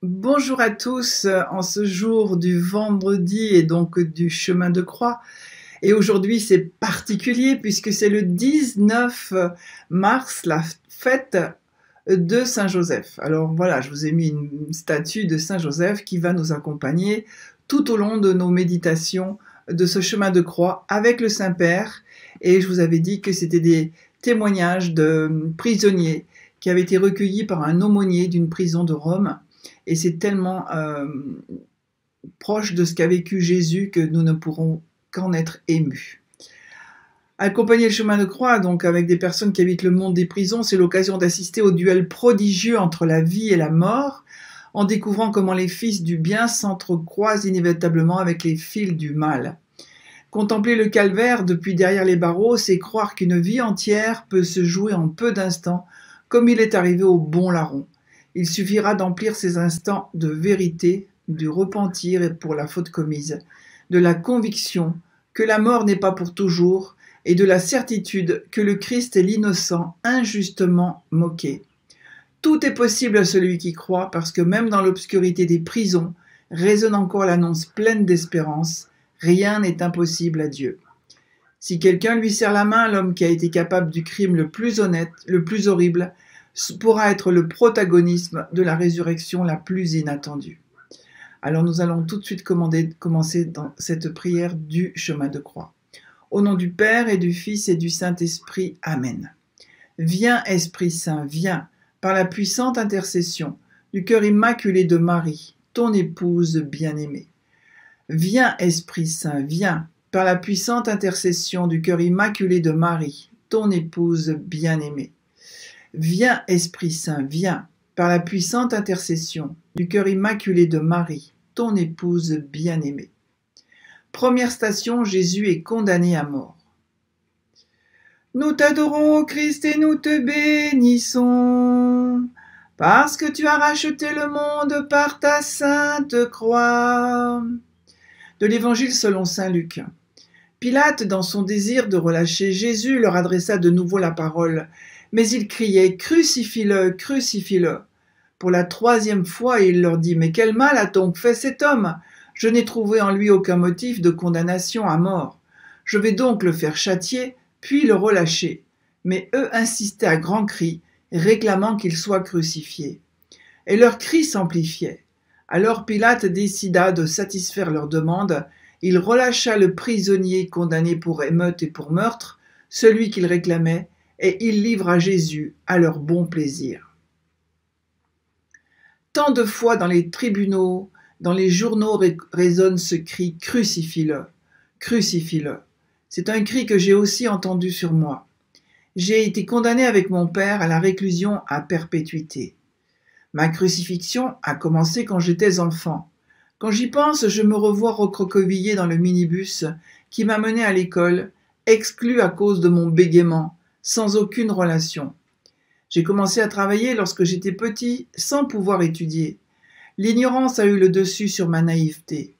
Bonjour à tous, en ce jour du vendredi et donc du chemin de croix. Et aujourd'hui, c'est particulier puisque c'est le 19 mars, la fête de Saint-Joseph. Alors voilà, je vous ai mis une statue de Saint-Joseph qui va nous accompagner tout au long de nos méditations de ce chemin de croix avec le Saint-Père. Et je vous avais dit que c'était des témoignages de prisonniers qui avaient été recueillis par un aumônier d'une prison de Rome. Et c'est tellement proche de ce qu'a vécu Jésus que nous ne pourrons qu'en être émus. Accompagner le chemin de croix, donc avec des personnes qui habitent le monde des prisons, c'est l'occasion d'assister au duel prodigieux entre la vie et la mort, en découvrant comment les fils du bien s'entrecroisent inévitablement avec les fils du mal. Contempler le calvaire depuis derrière les barreaux, c'est croire qu'une vie entière peut se jouer en peu d'instants, comme il est arrivé au bon larron. Il suffira d'emplir ces instants de vérité, du repentir pour la faute commise, de la conviction que la mort n'est pas pour toujours et de la certitude que le Christ est l'innocent injustement moqué. Tout est possible à celui qui croit parce que même dans l'obscurité des prisons résonne encore l'annonce pleine d'espérance « Rien n'est impossible à Dieu ». Si quelqu'un lui serre la main, l'homme qui a été capable du crime le plus honnête, le plus horrible, pourra être le protagonisme de la résurrection la plus inattendue. Alors nous allons tout de suite commencer dans cette prière du chemin de croix. Au nom du Père et du Fils et du Saint-Esprit, Amen. Viens Esprit Saint, viens, par la puissante intercession du cœur immaculé de Marie, ton épouse bien-aimée. Viens Esprit Saint, viens, par la puissante intercession du cœur immaculé de Marie, ton épouse bien-aimée. Viens Esprit Saint, viens, par la puissante intercession du cœur immaculé de Marie, ton épouse bien-aimée. Première station, Jésus est condamné à mort. Nous t'adorons, ô Christ, et nous te bénissons, parce que tu as racheté le monde par ta sainte croix. De l'Évangile selon saint Luc. Pilate, dans son désir de relâcher Jésus, leur adressa de nouveau la parole, mais ils criaient « Crucifie-le, crucifie-le » Pour la troisième fois, il leur dit « Mais quel mal a donc fait cet homme ? Je n'ai trouvé en lui aucun motif de condamnation à mort. Je vais donc le faire châtier, puis le relâcher. » Mais eux insistaient à grands cris, réclamant qu'il soit crucifié. Et leurs cris s'amplifiaient. Alors Pilate décida de satisfaire leur demande. Il relâcha le prisonnier condamné pour émeute et pour meurtre, celui qu'il réclamait, et il livra Jésus à leur bon plaisir. Tant de fois dans les tribunaux, dans les journaux résonne ce cri « Crucifie-le, crucifie-le ». C'est un cri que j'ai aussi entendu sur moi. J'ai été condamné avec mon père à la réclusion à perpétuité. Ma crucifixion a commencé quand j'étais enfant. Quand j'y pense, je me revois recroquevillé dans le minibus qui m'a mené à l'école, exclu à cause de mon bégaiement, sans aucune relation. J'ai commencé à travailler lorsque j'étais petit, sans pouvoir étudier. L'ignorance a eu le dessus sur ma naïveté.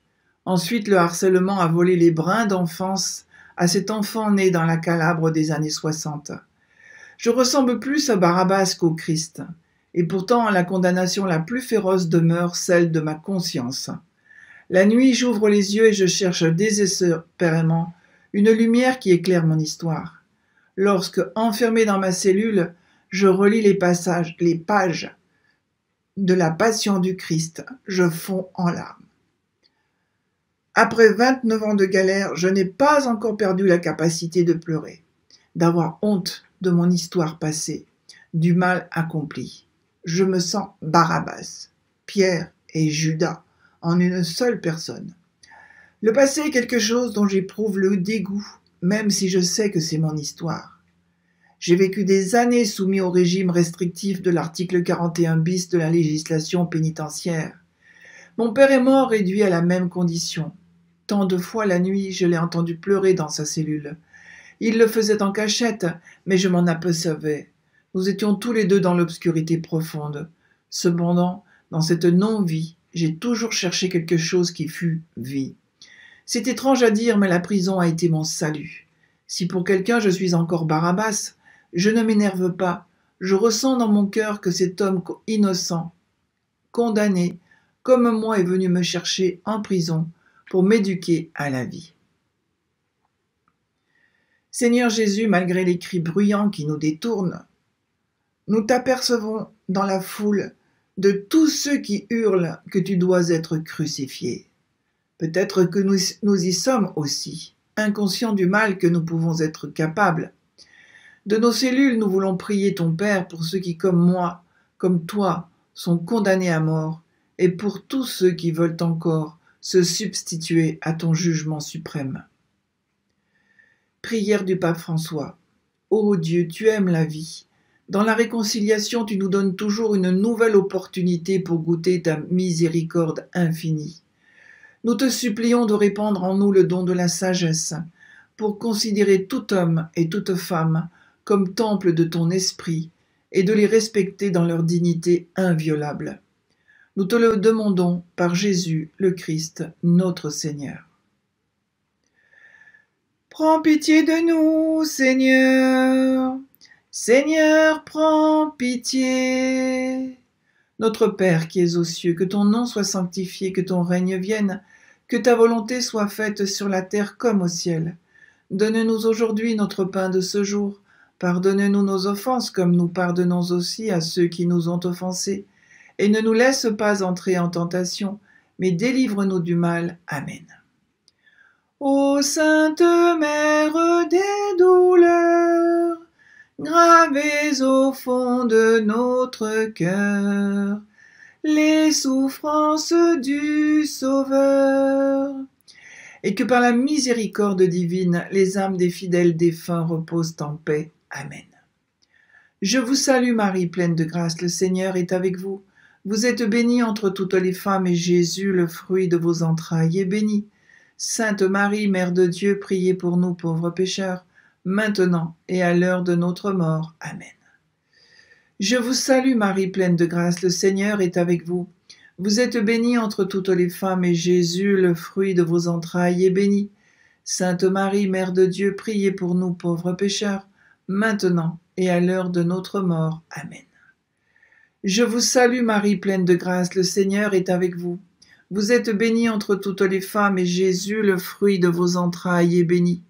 Ensuite, le harcèlement a volé les brins d'enfance à cet enfant né dans la Calabre des années 60. Je ressemble plus à Barabbas qu'au Christ. Et pourtant, la condamnation la plus féroce demeure celle de ma conscience. La nuit, j'ouvre les yeux et je cherche désespérément une lumière qui éclaire mon histoire. Lorsque, enfermé dans ma cellule, je relis les pages de la Passion du Christ, je fonds en larmes. Après 29 ans de galère, je n'ai pas encore perdu la capacité de pleurer, d'avoir honte de mon histoire passée, du mal accompli. Je me sens Barabbas, Pierre et Judas en une seule personne. Le passé est quelque chose dont j'éprouve le dégoût, même si je sais que c'est mon histoire. J'ai vécu des années soumis au régime restrictif de l'article 41 bis de la législation pénitentiaire. Mon père est mort réduit à la même condition. Tant de fois la nuit, je l'ai entendu pleurer dans sa cellule. Il le faisait en cachette, mais je m'en apercevais. Nous étions tous les deux dans l'obscurité profonde. Cependant, dans cette non-vie, j'ai toujours cherché quelque chose qui fût vie. C'est étrange à dire, mais la prison a été mon salut. Si pour quelqu'un je suis encore Barabbas, je ne m'énerve pas. Je ressens dans mon cœur que cet homme innocent, condamné, comme moi, est venu me chercher en prison pour m'éduquer à la vie. Seigneur Jésus, malgré les cris bruyants qui nous détournent, nous t'apercevons dans la foule de tous ceux qui hurlent que tu dois être crucifié. Peut-être que nous y sommes aussi, inconscients du mal que nous pouvons être capables. De nos cellules, nous voulons prier ton Père pour ceux qui, comme moi, comme toi, sont condamnés à mort, et pour tous ceux qui veulent encore se substituer à ton jugement suprême. Prière du pape François. Ô Dieu, tu aimes la vie. Dans la réconciliation, tu nous donnes toujours une nouvelle opportunité pour goûter ta miséricorde infinie. Nous te supplions de répandre en nous le don de la sagesse, pour considérer tout homme et toute femme comme temple de ton esprit, et de les respecter dans leur dignité inviolable. Nous te le demandons par Jésus le Christ, notre Seigneur. Prends pitié de nous, Seigneur. Seigneur, prends pitié. Notre Père qui es aux cieux, que ton nom soit sanctifié, que ton règne vienne, que ta volonté soit faite sur la terre comme au ciel. Donne-nous aujourd'hui notre pain de ce jour. Pardonne-nous nos offenses comme nous pardonnons aussi à ceux qui nous ont offensés. Et ne nous laisse pas entrer en tentation, mais délivre-nous du mal. Amen. Ô Sainte Mère des douleurs, gravez au fond de notre cœur les souffrances du Sauveur, et que par la miséricorde divine, les âmes des fidèles défunts reposent en paix. Amen. Je vous salue Marie, pleine de grâce, le Seigneur est avec vous. Vous êtes bénie entre toutes les femmes, et Jésus, le fruit de vos entrailles, est béni. Sainte Marie, Mère de Dieu, priez pour nous pauvres pécheurs, maintenant et à l'heure de notre mort. Amen. Je vous salue Marie, pleine de grâce, le Seigneur est avec vous. Vous êtes bénie entre toutes les femmes, et Jésus, le fruit de vos entrailles, est béni. Sainte Marie, Mère de Dieu, priez pour nous pauvres pécheurs, maintenant et à l'heure de notre mort. Amen. Je vous salue Marie, pleine de grâce, le Seigneur est avec vous. Vous êtes bénie entre toutes les femmes, et Jésus, le fruit de vos entrailles, est béni.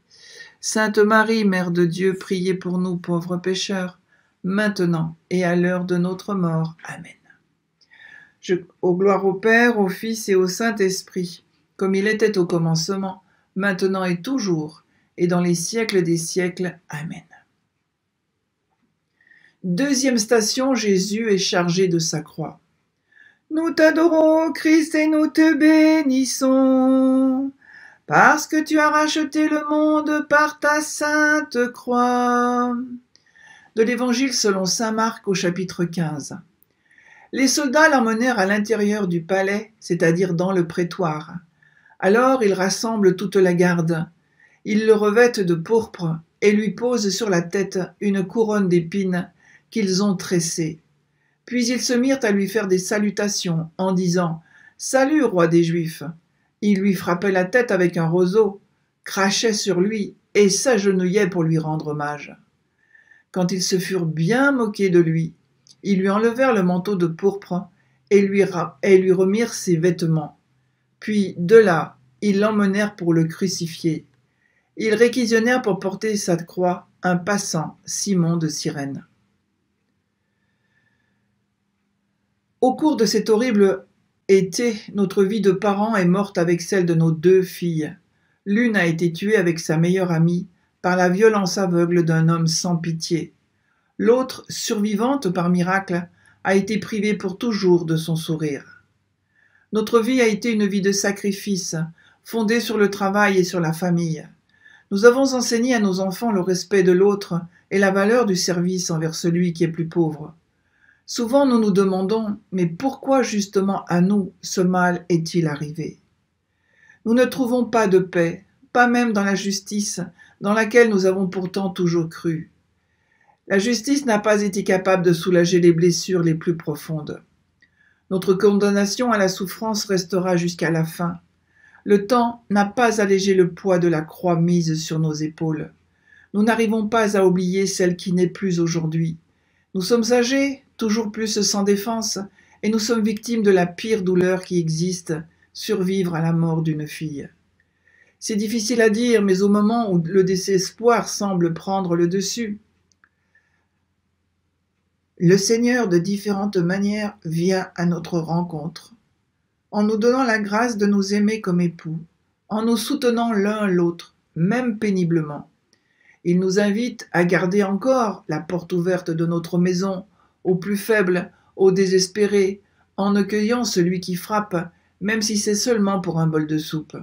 Sainte Marie, Mère de Dieu, priez pour nous pauvres pécheurs, maintenant et à l'heure de notre mort. Amen. Gloire au Père, au Fils et au Saint-Esprit, comme il était au commencement, maintenant et toujours, et dans les siècles des siècles. Amen. Deuxième station, Jésus est chargé de sa croix. Nous t'adorons, Christ, et nous te bénissons, parce que tu as racheté le monde par ta sainte croix. De l'Évangile selon saint Marc au chapitre 15. Les soldats l'emmenèrent à l'intérieur du palais, c'est-à-dire dans le prétoire. Alors ils rassemblent toute la garde. Ils le revêtent de pourpre et lui posent sur la tête une couronne d'épines qu'ils ont tressée. Puis ils se mirent à lui faire des salutations en disant « Salut, roi des Juifs !» Ils lui frappaient la tête avec un roseau, crachaient sur lui et s'agenouillaient pour lui rendre hommage. Quand ils se furent bien moqués de lui, ils lui enlevèrent le manteau de pourpre et lui remirent ses vêtements. Puis, de là, ils l'emmenèrent pour le crucifier. Ils réquisitionnèrent pour porter sa croix un passant, Simon de Cyrène. Au cours de cet horrible été, notre vie de parents est morte avec celle de nos 2 filles. L'une a été tuée avec sa meilleure amie par la violence aveugle d'un homme sans pitié. L'autre, survivante par miracle, a été privée pour toujours de son sourire. Notre vie a été une vie de sacrifice, fondée sur le travail et sur la famille. Nous avons enseigné à nos enfants le respect de l'autre et la valeur du service envers celui qui est plus pauvre. Souvent nous nous demandons, mais pourquoi justement à nous ce mal est-il arrivé? Nous ne trouvons pas de paix, pas même dans la justice, dans laquelle nous avons pourtant toujours cru. La justice n'a pas été capable de soulager les blessures les plus profondes. Notre condamnation à la souffrance restera jusqu'à la fin. Le temps n'a pas allégé le poids de la croix mise sur nos épaules. Nous n'arrivons pas à oublier celle qui n'est plus aujourd'hui. Nous sommes âgés, toujours plus sans défense, et nous sommes victimes de la pire douleur qui existe, survivre à la mort d'une fille. C'est difficile à dire, mais au moment où le désespoir semble prendre le dessus, le Seigneur, de différentes manières, vient à notre rencontre, en nous donnant la grâce de nous aimer comme époux, en nous soutenant l'un l'autre, même péniblement. Il nous invite à garder encore la porte ouverte de notre maison aux plus faibles, aux désespérés, en accueillant celui qui frappe, même si c'est seulement pour un bol de soupe.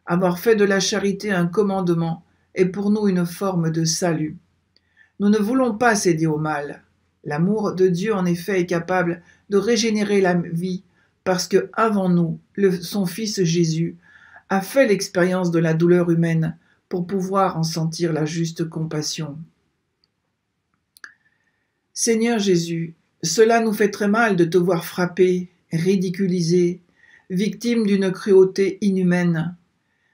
Avoir fait de la charité un commandement est pour nous une forme de salut. Nous ne voulons pas céder au mal. L'amour de Dieu, en effet, est capable de régénérer la vie parce que, avant nous, son Fils Jésus a fait l'expérience de la douleur humaine pour pouvoir en sentir la juste compassion. Seigneur Jésus, cela nous fait très mal de te voir frappé, ridiculisé, victime d'une cruauté inhumaine.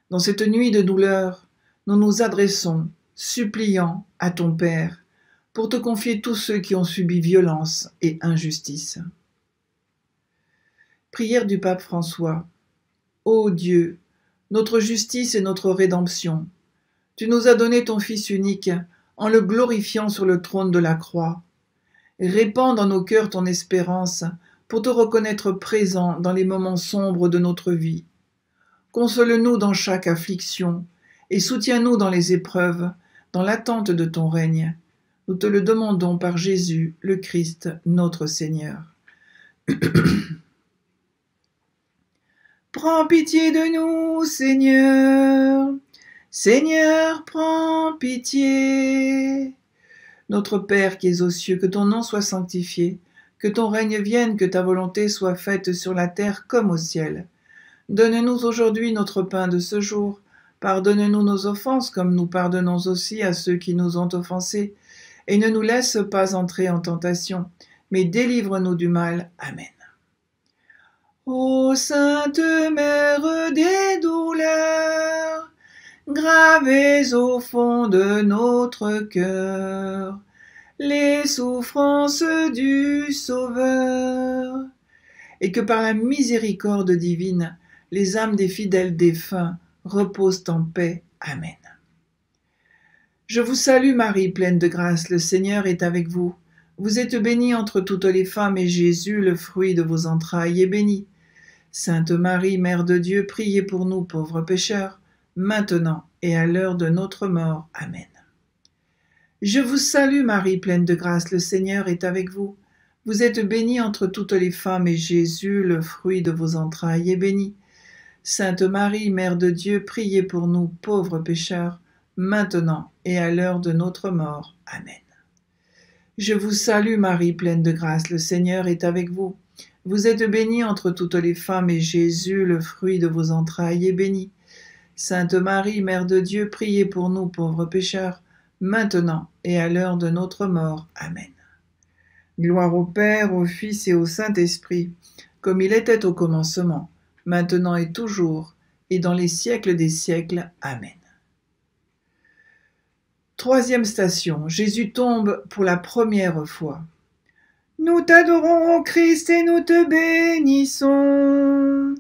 Dans cette nuit de douleur, nous nous adressons, suppliants, à ton Père, pour te confier tous ceux qui ont subi violence et injustice. Prière du pape François. Ô Dieu, notre justice et notre rédemption, tu nous as donné ton Fils unique en le glorifiant sur le trône de la croix. Répands dans nos cœurs ton espérance pour te reconnaître présent dans les moments sombres de notre vie. Console-nous dans chaque affliction et soutiens-nous dans les épreuves, dans l'attente de ton règne. Nous te le demandons par Jésus, le Christ, notre Seigneur. Prends pitié de nous, Seigneur. Seigneur, prends pitié. Notre Père qui es aux cieux, que ton nom soit sanctifié, que ton règne vienne, que ta volonté soit faite sur la terre comme au ciel. Donne-nous aujourd'hui notre pain de ce jour. Pardonne-nous nos offenses comme nous pardonnons aussi à ceux qui nous ont offensés. Et ne nous laisse pas entrer en tentation, mais délivre-nous du mal. Amen. Ô Sainte Mère des douleurs, gravez au fond de notre cœur les souffrances du Sauveur, et que par la miséricorde divine, les âmes des fidèles défunts reposent en paix. Amen. Je vous salue Marie, pleine de grâce, le Seigneur est avec vous. Vous êtes bénie entre toutes les femmes, et Jésus, le fruit de vos entrailles, est béni. Sainte Marie, Mère de Dieu, priez pour nous pauvres pécheurs, maintenant et à l'heure de notre mort. Amen. Je vous salue Marie, pleine de grâce, le Seigneur est avec vous. Vous êtes bénie entre toutes les femmes, et Jésus, le fruit de vos entrailles, est béni. Sainte Marie, Mère de Dieu, priez pour nous pauvres pécheurs, maintenant et à l'heure de notre mort. Amen. Je vous salue Marie, pleine de grâce, le Seigneur est avec vous. Vous êtes bénie entre toutes les femmes, et Jésus, le fruit de vos entrailles, est béni. Sainte Marie, Mère de Dieu, priez pour nous pauvres pécheurs, maintenant et à l'heure de notre mort. Amen. Gloire au Père, au Fils et au Saint-Esprit, comme il était au commencement, maintenant et toujours, et dans les siècles des siècles. Amen. Troisième station, Jésus tombe pour la première fois. Nous t'adorons, ô Christ, et nous te bénissons,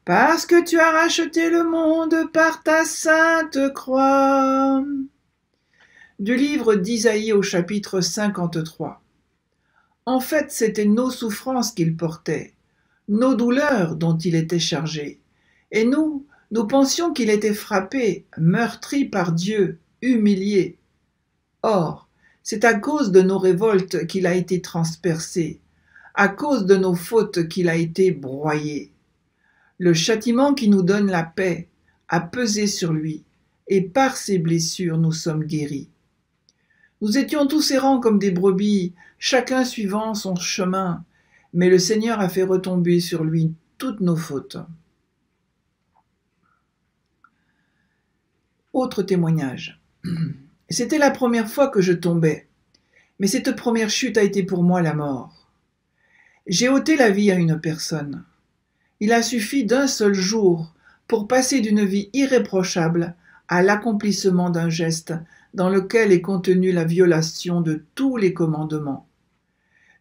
parce que tu as racheté le monde par ta sainte croix. Du livre d'Isaïe au chapitre 53. En fait, c'étaient nos souffrances qu'il portait, nos douleurs dont il était chargé, et nous pensions qu'il était frappé, meurtri par Dieu, humilié. Or, c'est à cause de nos révoltes qu'il a été transpercé, à cause de nos fautes qu'il a été broyé. Le châtiment qui nous donne la paix a pesé sur lui, et par ses blessures nous sommes guéris. Nous étions tous errants comme des brebis, chacun suivant son chemin, mais le Seigneur a fait retomber sur lui toutes nos fautes. Autre témoignage. C'était la première fois que je tombais, mais cette première chute a été pour moi la mort. J'ai ôté la vie à une personne. Il a suffi d'un seul jour pour passer d'une vie irréprochable à l'accomplissement d'un geste dans lequel est contenue la violation de tous les commandements.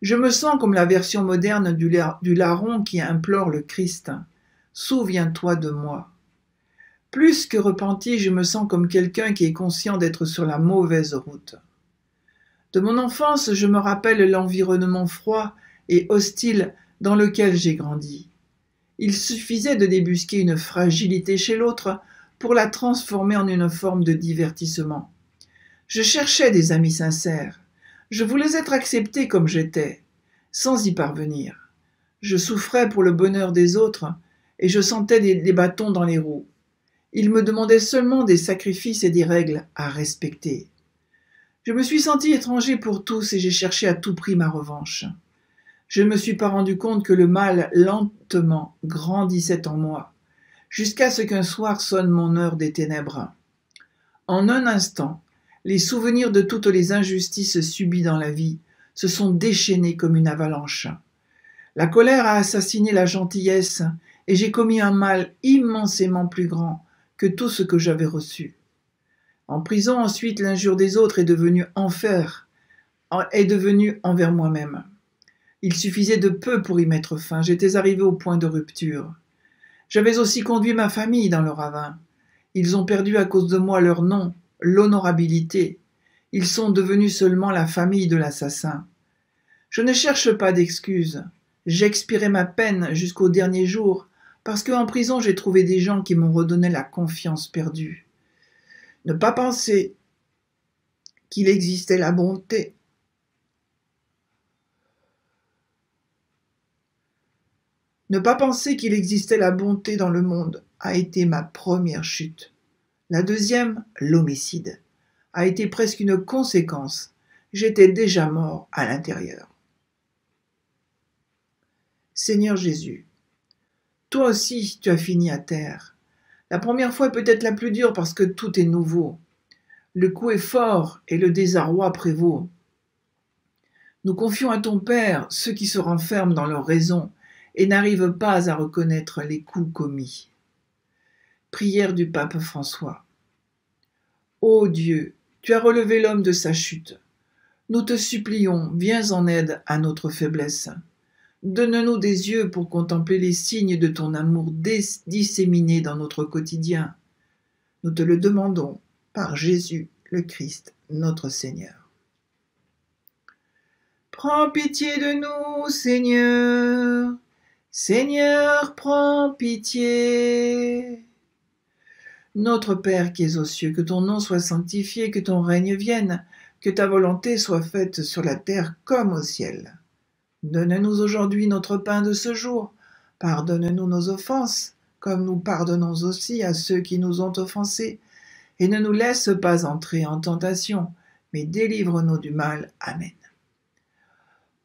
Je me sens comme la version moderne du larron qui implore le Christ. Souviens-toi de moi. Plus que repenti, je me sens comme quelqu'un qui est conscient d'être sur la mauvaise route. De mon enfance, je me rappelle l'environnement froid et hostile dans lequel j'ai grandi. Il suffisait de débusquer une fragilité chez l'autre pour la transformer en une forme de divertissement. Je cherchais des amis sincères. Je voulais être accepté comme j'étais, sans y parvenir. Je souffrais pour le bonheur des autres et je sentais des bâtons dans les roues. Ils me demandaient seulement des sacrifices et des règles à respecter. Je me suis senti étranger pour tous et j'ai cherché à tout prix ma revanche. Je ne me suis pas rendu compte que le mal lentement grandissait en moi, jusqu'à ce qu'un soir sonne mon heure des ténèbres. En un instant, les souvenirs de toutes les injustices subies dans la vie se sont déchaînés comme une avalanche. La colère a assassiné la gentillesse et j'ai commis un mal immensément plus grand que tout ce que j'avais reçu. En prison, ensuite, l'injure des autres est devenue envers moi-même. Il suffisait de peu pour y mettre fin. J'étais arrivé au point de rupture. J'avais aussi conduit ma famille dans le ravin. Ils ont perdu à cause de moi leur nom, l'honorabilité. Ils sont devenus seulement la famille de l'assassin. Je ne cherche pas d'excuses. J'expirais ma peine jusqu'au dernier jour, parce qu'en prison j'ai trouvé des gens qui m'ont redonné la confiance perdue. Ne pas penser qu'il existait la bonté. Ne pas penser qu'il existait la bonté dans le monde a été ma première chute. La deuxième, l'homicide, a été presque une conséquence. J'étais déjà mort à l'intérieur. Seigneur Jésus, toi aussi tu as fini à terre. La première fois est peut-être la plus dure parce que tout est nouveau. Le coup est fort et le désarroi prévaut. Nous confions à ton Père ceux qui se renferment dans leur raison et n'arrivent pas à reconnaître les coups commis. Prière du pape François. Ô Dieu, tu as relevé l'homme de sa chute. Nous te supplions, viens en aide à notre faiblesse. Donne-nous des yeux pour contempler les signes de ton amour disséminés dans notre quotidien. Nous te le demandons par Jésus le Christ, notre Seigneur. Prends pitié de nous, Seigneur. Seigneur, prends pitié. Notre Père qui es aux cieux, que ton nom soit sanctifié, que ton règne vienne, que ta volonté soit faite sur la terre comme au ciel. Donne-nous aujourd'hui notre pain de ce jour. Pardonne-nous nos offenses, comme nous pardonnons aussi à ceux qui nous ont offensés. Et ne nous laisse pas entrer en tentation, mais délivre-nous du mal. Amen.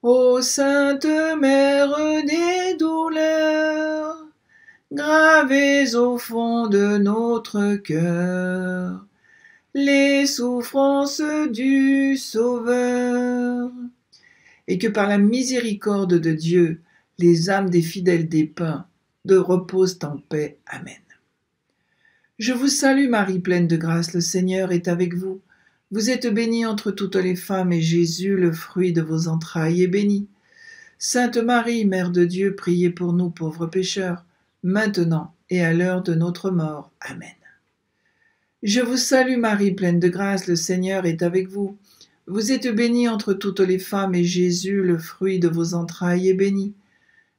Ô Sainte Mère des douleurs, gravez au fond de notre cœur les souffrances du Sauveur, et que par la miséricorde de Dieu, les âmes des fidèles dépeints reposent en paix. Amen. Je vous salue Marie, pleine de grâce, le Seigneur est avec vous. Vous êtes bénie entre toutes les femmes, et Jésus, le fruit de vos entrailles, est béni. Sainte Marie, Mère de Dieu, priez pour nous pauvres pécheurs, maintenant et à l'heure de notre mort. Amen. Je vous salue Marie, pleine de grâce, le Seigneur est avec vous. Vous êtes bénie entre toutes les femmes, et Jésus, le fruit de vos entrailles, est béni.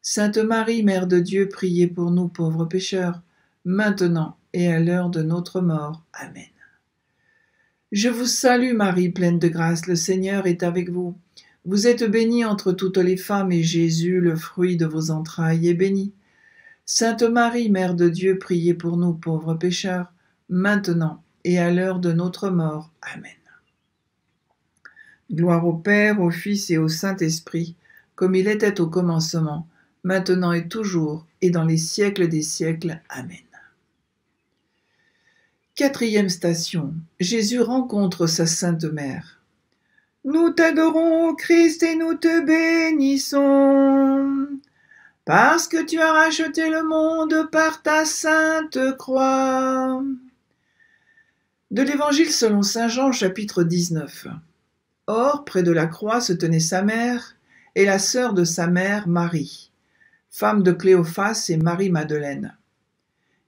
Sainte Marie, Mère de Dieu, priez pour nous pauvres pécheurs, maintenant et à l'heure de notre mort. Amen. Je vous salue Marie, pleine de grâce, le Seigneur est avec vous. Vous êtes bénie entre toutes les femmes, et Jésus, le fruit de vos entrailles, est béni. Sainte Marie, Mère de Dieu, priez pour nous pauvres pécheurs, maintenant et à l'heure de notre mort. Amen. Gloire au Père, au Fils et au Saint-Esprit, comme il était au commencement, maintenant et toujours, et dans les siècles des siècles. Amen. Quatrième station. Jésus rencontre sa Sainte Mère. Nous t'adorons, Christ, et nous te bénissons, parce que tu as racheté le monde par ta sainte croix. De l'Évangile selon saint Jean, chapitre 19. Or, près de la croix se tenait sa mère, et la sœur de sa mère Marie, femme de Cléophas et Marie-Madeleine.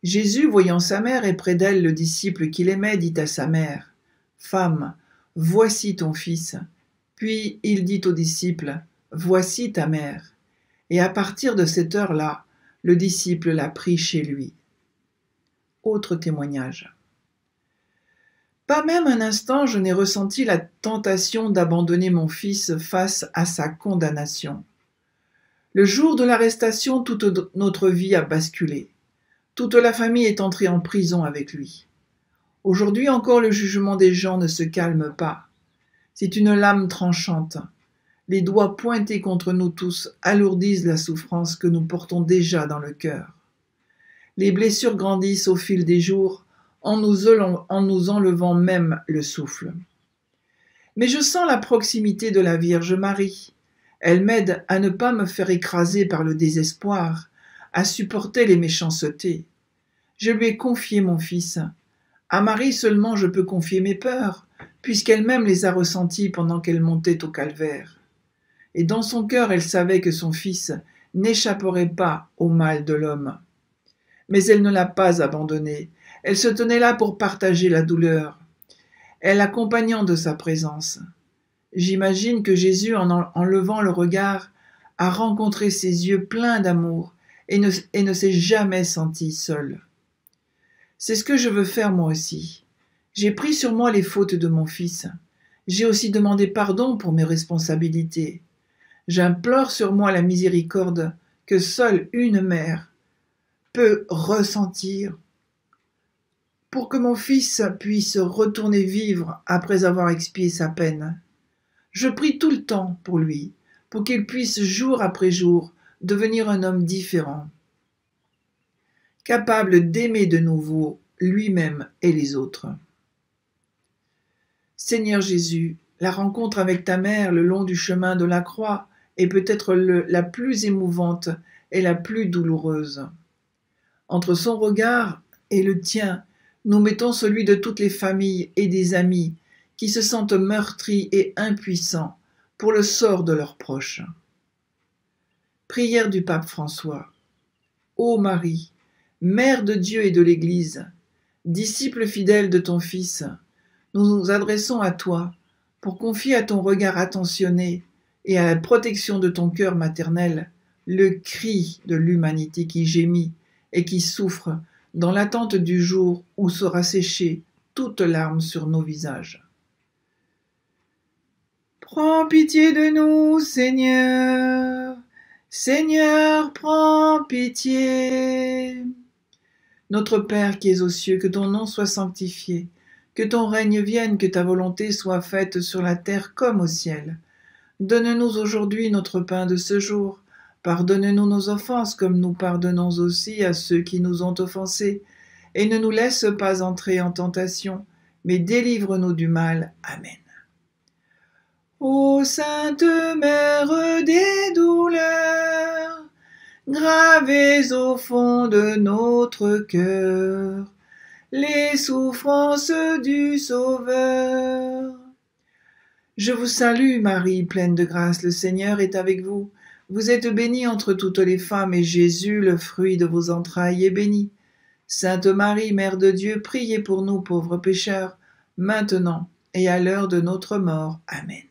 Jésus, voyant sa mère et près d'elle le disciple qu'il aimait, dit à sa mère, « Femme, voici ton fils. » Puis il dit au disciple, « Voici ta mère. » Et à partir de cette heure-là, le disciple l'a pris chez lui. Autre témoignage. Pas même un instant je n'ai ressenti la tentation d'abandonner mon fils face à sa condamnation. Le jour de l'arrestation, toute notre vie a basculé. Toute la famille est entrée en prison avec lui. Aujourd'hui encore, le jugement des gens ne se calme pas. C'est une lame tranchante. Les doigts pointés contre nous tous alourdissent la souffrance que nous portons déjà dans le cœur. Les blessures grandissent au fil des jours, en nous enlevant même le souffle. Mais je sens la proximité de la Vierge Marie. Elle m'aide à ne pas me faire écraser par le désespoir, à supporter les méchancetés. Je lui ai confié mon fils. À Marie seulement je peux confier mes peurs, puisqu'elle-même les a ressenties pendant qu'elle montait au calvaire. Et dans son cœur, elle savait que son fils n'échapperait pas au mal de l'homme. Mais elle ne l'a pas abandonné. Elle se tenait là pour partager la douleur, elle accompagnant de sa présence. J'imagine que Jésus, en levant le regard, a rencontré ses yeux pleins d'amour et ne s'est jamais senti seul. C'est ce que je veux faire moi aussi. J'ai pris sur moi les fautes de mon fils. J'ai aussi demandé pardon pour mes responsabilités. J'implore sur moi la miséricorde que seule une mère peut ressentir pour que mon fils puisse retourner vivre après avoir expié sa peine. Je prie tout le temps pour lui, pour qu'il puisse jour après jour devenir un homme différent, capable d'aimer de nouveau lui-même et les autres. Seigneur Jésus, la rencontre avec ta mère le long du chemin de la croix est peut-être la plus émouvante et la plus douloureuse. Entre son regard et le tien, nous mettons celui de toutes les familles et des amis qui se sentent meurtris et impuissants pour le sort de leurs proches. Prière du pape François. Ô Marie, Mère de Dieu et de l'Église, disciple fidèle de ton Fils, nous nous adressons à toi pour confier à ton regard attentionné et à la protection de ton cœur maternel le cri de l'humanité qui gémit et qui souffre dans l'attente du jour où sera séchée toute larme sur nos visages. Prends pitié de nous, Seigneur. Seigneur, prends pitié. Notre Père qui es aux cieux, que ton nom soit sanctifié, que ton règne vienne, que ta volonté soit faite sur la terre comme au ciel. Donne-nous aujourd'hui notre pain de ce jour. Pardonne-nous nos offenses comme nous pardonnons aussi à ceux qui nous ont offensés. Et ne nous laisse pas entrer en tentation, mais délivre-nous du mal. Amen. Ô Sainte Mère des douleurs, gravez au fond de notre cœur les souffrances du Sauveur. Je vous salue Marie, pleine de grâce, le Seigneur est avec vous. Vous êtes bénie entre toutes les femmes, et Jésus, le fruit de vos entrailles, est béni. Sainte Marie, Mère de Dieu, priez pour nous pauvres pécheurs, maintenant et à l'heure de notre mort. Amen.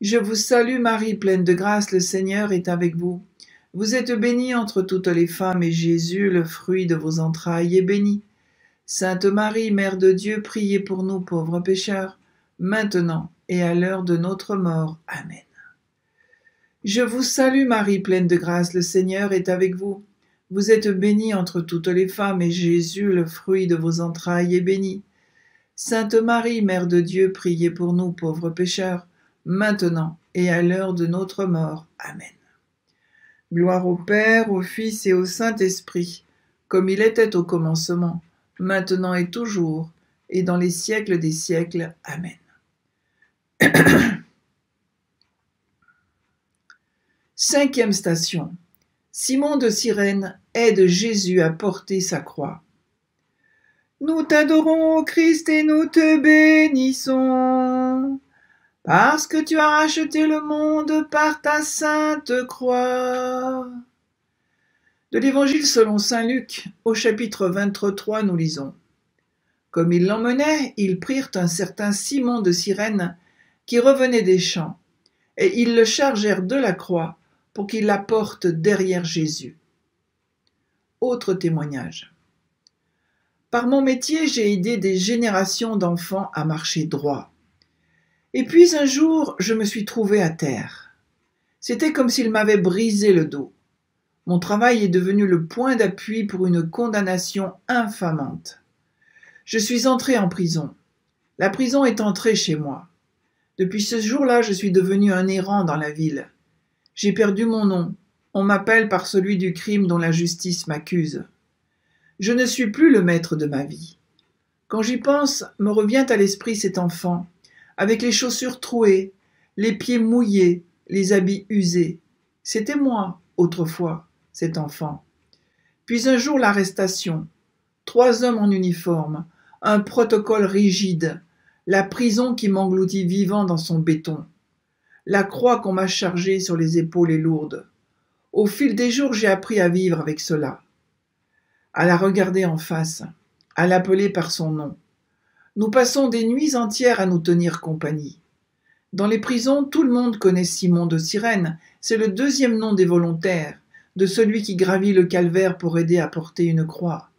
Je vous salue Marie, pleine de grâce, le Seigneur est avec vous. Vous êtes bénie entre toutes les femmes, et Jésus, le fruit de vos entrailles, est béni. Sainte Marie, Mère de Dieu, priez pour nous pauvres pécheurs, maintenant et à l'heure de notre mort. Amen. Je vous salue Marie, pleine de grâce, le Seigneur est avec vous. Vous êtes bénie entre toutes les femmes, et Jésus, le fruit de vos entrailles, est béni. Sainte Marie, Mère de Dieu, priez pour nous pauvres pécheurs, maintenant et à l'heure de notre mort. Amen. Gloire au Père, au Fils et au Saint-Esprit, comme il était au commencement, maintenant et toujours, et dans les siècles des siècles. Amen. Cinquième station. Simon de Cyrène aide Jésus à porter sa croix. Nous t'adorons, Christ, et nous te bénissons. parce que tu as racheté le monde par ta sainte croix. De l'Évangile selon saint Luc, au chapitre 23, nous lisons. Comme ils l'emmenaient, ils prirent un certain Simon de Cyrène qui revenait des champs, et ils le chargèrent de la croix pour qu'il la porte derrière Jésus. Autre témoignage. Par mon métier, j'ai aidé des générations d'enfants à marcher droit. Et puis un jour, je me suis trouvé à terre. C'était comme s'il m'avait brisé le dos. Mon travail est devenu le point d'appui pour une condamnation infamante. Je suis entré en prison. La prison est entrée chez moi. Depuis ce jour-là, je suis devenu un errant dans la ville. J'ai perdu mon nom. On m'appelle par celui du crime dont la justice m'accuse. Je ne suis plus le maître de ma vie. Quand j'y pense, me revient à l'esprit cet enfant, avec les chaussures trouées, les pieds mouillés, les habits usés. C'était moi, autrefois, cet enfant. Puis un jour l'arrestation, 3 hommes en uniforme, un protocole rigide, la prison qui m'engloutit vivant dans son béton. La croix qu'on m'a chargée sur les épaules est lourde. Au fil des jours, j'ai appris à vivre avec cela, à la regarder en face, à l'appeler par son nom. Nous passons des nuits entières à nous tenir compagnie. Dans les prisons, tout le monde connaît Simon de Cyrène, c'est le 2e nom des volontaires, de celui qui gravit le calvaire pour aider à porter une croix.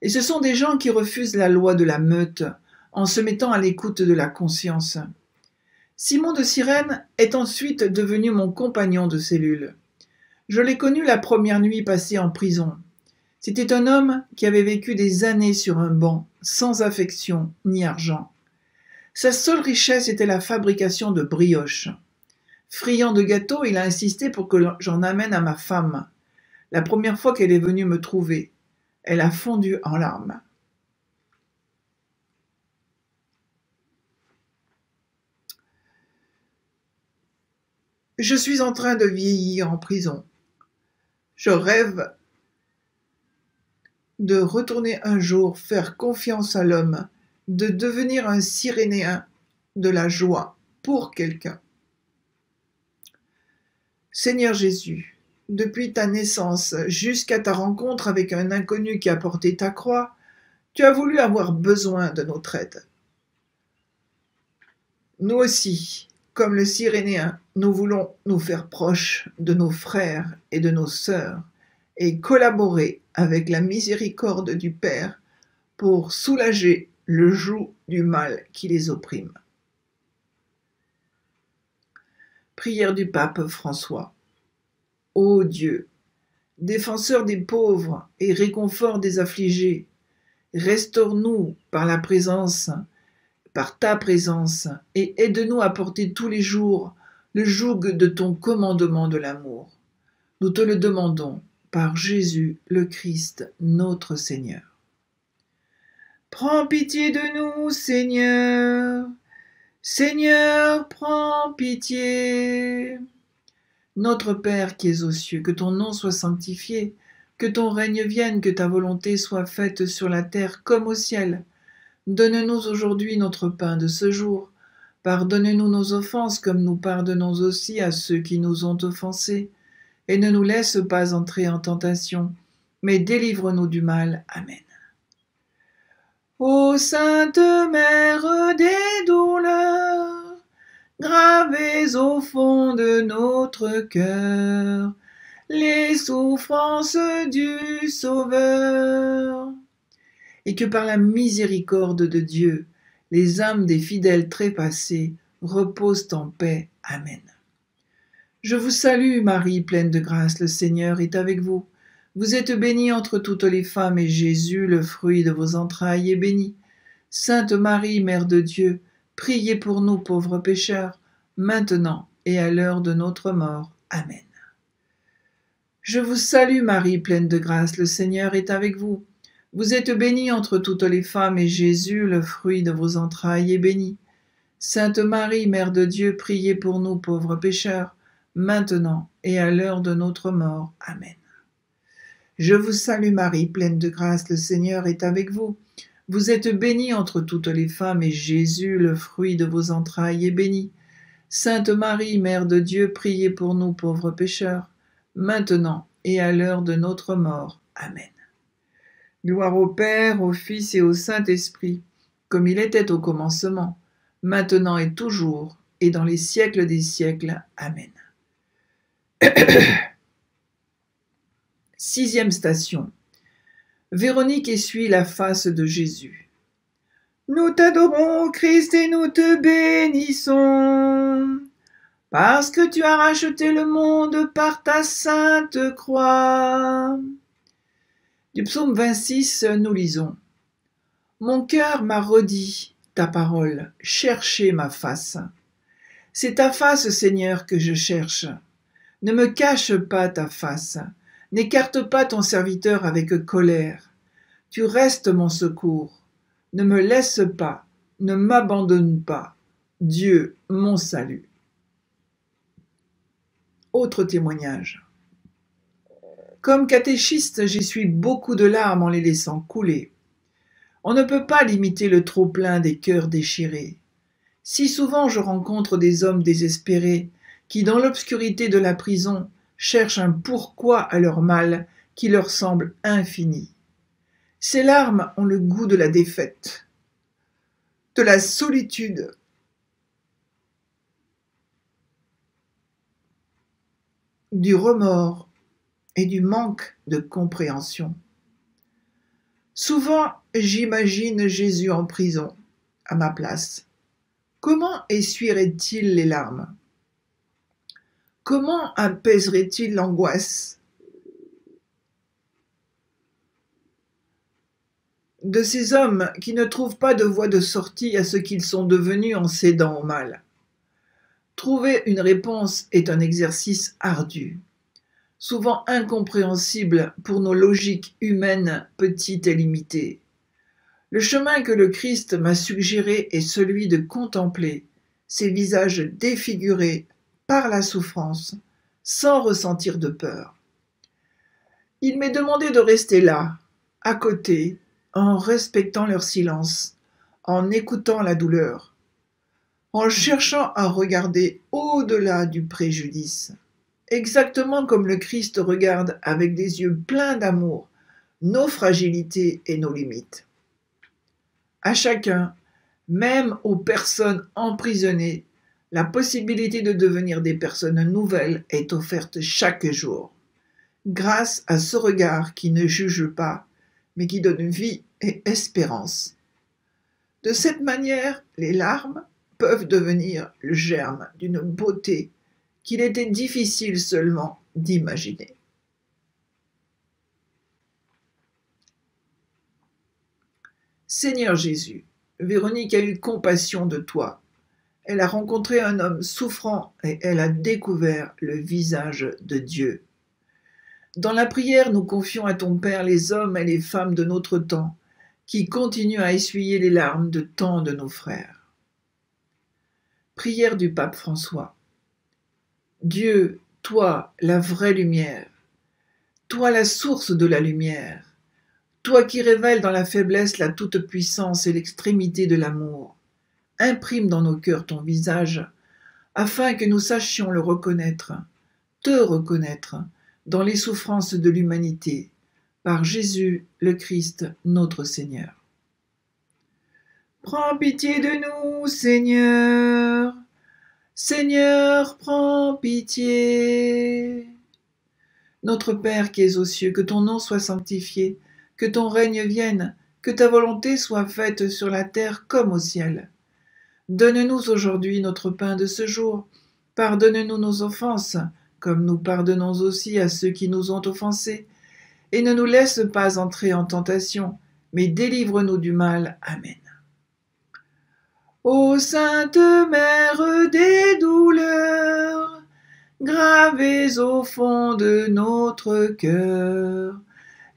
Et ce sont des gens qui refusent la loi de la meute, en se mettant à l'écoute de la conscience. Simon de Cyrène est ensuite devenu mon compagnon de cellule. Je l'ai connu la première nuit passée en prison. C'était un homme qui avait vécu des années sur un banc, sans affection ni argent. Sa seule richesse était la fabrication de brioches. Friand de gâteaux, il a insisté pour que j'en amène à ma femme. La première fois qu'elle est venue me trouver, elle a fondu en larmes. Je suis en train de vieillir en prison. Je rêve de retourner un jour faire confiance à l'homme, de devenir un Cyrénéen de la joie pour quelqu'un. Seigneur Jésus, depuis ta naissance jusqu'à ta rencontre avec un inconnu qui a porté ta croix, tu as voulu avoir besoin de notre aide. Nous aussi, comme le Cyrénéen, nous voulons nous faire proches de nos frères et de nos sœurs et collaborer avec la miséricorde du Père pour soulager le joug du mal qui les opprime. Prière du pape François. Ô Dieu, défenseur des pauvres et réconfort des affligés, restaure-nous par ta présence, et aide-nous à porter tous les jours le joug de ton commandement de l'amour. Nous te le demandons par Jésus le Christ, notre Seigneur. Prends pitié de nous, Seigneur. Seigneur, prends pitié. Notre Père qui es aux cieux, que ton nom soit sanctifié, que ton règne vienne, que ta volonté soit faite sur la terre comme au ciel. Donne-nous aujourd'hui notre pain de ce jour. Pardonne-nous nos offenses comme nous pardonnons aussi à ceux qui nous ont offensés. Et ne nous laisse pas entrer en tentation, mais délivre-nous du mal. Amen. Ô Sainte Mère des douleurs, gravez au fond de notre cœur les souffrances du Sauveur, et que par la miséricorde de Dieu, les âmes des fidèles trépassés reposent en paix. Amen. Je vous salue, Marie, pleine de grâce, le Seigneur est avec vous. Vous êtes bénie entre toutes les femmes, et Jésus, le fruit de vos entrailles, est béni. Sainte Marie, Mère de Dieu, priez pour nous pauvres pécheurs, maintenant et à l'heure de notre mort. Amen. Je vous salue, Marie, pleine de grâce, le Seigneur est avec vous. Vous êtes bénie entre toutes les femmes, et Jésus, le fruit de vos entrailles, est béni. Sainte Marie, Mère de Dieu, priez pour nous pauvres pécheurs, maintenant et à l'heure de notre mort. Amen. Je vous salue Marie, pleine de grâce, le Seigneur est avec vous. Vous êtes bénie entre toutes les femmes, et Jésus, le fruit de vos entrailles, est béni. Sainte Marie, Mère de Dieu, priez pour nous pauvres pécheurs, maintenant et à l'heure de notre mort. Amen. Gloire au Père, au Fils et au Saint-Esprit, comme il était au commencement, maintenant et toujours, et dans les siècles des siècles. Amen. 6e station. Véronique essuie la face de Jésus. Nous t'adorons, Christ, et nous te bénissons, parce que tu as racheté le monde par ta sainte croix. Du psaume 26, nous lisons. Mon cœur m'a redit ta parole, cherchez ma face. C'est ta face, Seigneur, que je cherche. Ne me cache pas ta face, n'écarte pas ton serviteur avec colère. Tu restes mon secours. Ne me laisse pas, ne m'abandonne pas. Dieu, mon salut. Autre témoignage. Comme catéchiste, j'essuie beaucoup de larmes en les laissant couler. On ne peut pas limiter le trop-plein des cœurs déchirés. Si souvent je rencontre des hommes désespérés qui, dans l'obscurité de la prison, cherchent un pourquoi à leur mal qui leur semble infini. Ces larmes ont le goût de la défaite, de la solitude, du remords et du manque de compréhension. Souvent, j'imagine Jésus en prison, à ma place. Comment essuierait-il les larmes? Comment apaiserait-il l'angoisse de ces hommes qui ne trouvent pas de voie de sortie à ce qu'ils sont devenus en cédant au mal? Trouver une réponse est un exercice ardu, souvent incompréhensible pour nos logiques humaines petites et limitées. Le chemin que le Christ m'a suggéré est celui de contempler ces visages défigurés par la souffrance, sans ressentir de peur. Il m'est demandé de rester là, à côté, en respectant leur silence, en écoutant la douleur, en cherchant à regarder au-delà du préjudice, exactement comme le Christ regarde avec des yeux pleins d'amour nos fragilités et nos limites. À chacun, même aux personnes emprisonnées, la possibilité de devenir des personnes nouvelles est offerte chaque jour, grâce à ce regard qui ne juge pas, mais qui donne vie et espérance. De cette manière, les larmes peuvent devenir le germe d'une beauté qu'il était difficile seulement d'imaginer. Seigneur Jésus, Véronique a eu compassion de toi. Elle a rencontré un homme souffrant et elle a découvert le visage de Dieu. Dans la prière, nous confions à ton Père les hommes et les femmes de notre temps qui continuent à essuyer les larmes de tant de nos frères. Prière du pape François. Dieu, toi, la vraie lumière, toi la source de la lumière, toi qui révèles dans la faiblesse la toute-puissance et l'extrémité de l'amour, imprime dans nos cœurs ton visage, afin que nous sachions le reconnaître, te reconnaître, dans les souffrances de l'humanité, par Jésus le Christ, notre Seigneur. Prends pitié de nous, Seigneur. Seigneur, prends pitié. Notre Père qui es aux cieux, que ton nom soit sanctifié, que ton règne vienne, que ta volonté soit faite sur la terre comme au ciel. Donne-nous aujourd'hui notre pain de ce jour. Pardonne-nous nos offenses, comme nous pardonnons aussi à ceux qui nous ont offensés. Et ne nous laisse pas entrer en tentation, mais délivre-nous du mal. Amen. Ô Sainte Mère des douleurs, gravez au fond de notre cœur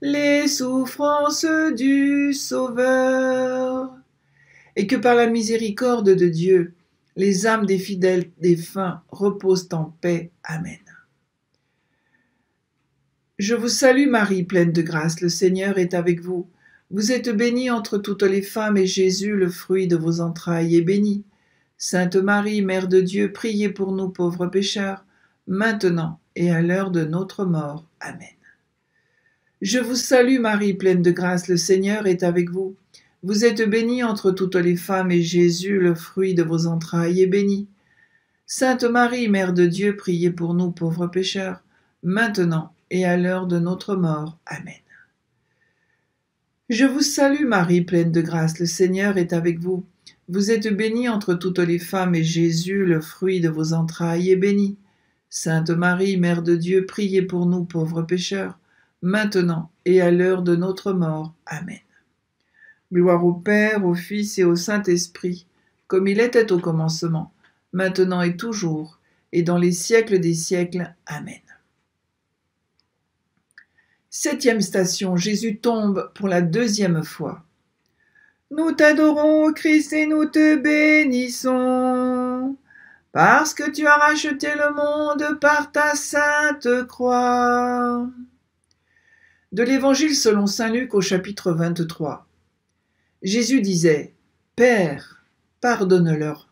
les souffrances du Sauveur, et que par la miséricorde de Dieu, les âmes des fidèles défunts reposent en paix. Amen. Je vous salue Marie, pleine de grâce, le Seigneur est avec vous. Vous êtes bénie entre toutes les femmes, et Jésus, le fruit de vos entrailles, est béni. Sainte Marie, Mère de Dieu, priez pour nous pauvres pécheurs, maintenant et à l'heure de notre mort. Amen. Je vous salue Marie, pleine de grâce, le Seigneur est avec vous. Vous êtes bénie entre toutes les femmes, et Jésus, le fruit de vos entrailles, est béni. Sainte Marie, Mère de Dieu, priez pour nous pauvres pécheurs, maintenant et à l'heure de notre mort. Amen. Je vous salue Marie, pleine de grâce, le Seigneur est avec vous. Vous êtes bénie entre toutes les femmes, et Jésus, le fruit de vos entrailles, est béni. Sainte Marie, Mère de Dieu, priez pour nous pauvres pécheurs, maintenant et à l'heure de notre mort. Amen. Gloire au Père, au Fils et au Saint-Esprit, comme il était au commencement, maintenant et toujours, et dans les siècles des siècles. Amen. 7e station, Jésus tombe pour la 2e fois. Nous t'adorons, Christ, et nous te bénissons, parce que tu as racheté le monde par ta sainte croix. De l'Évangile selon saint Luc au chapitre 23. Jésus disait, « Père, pardonne-leur,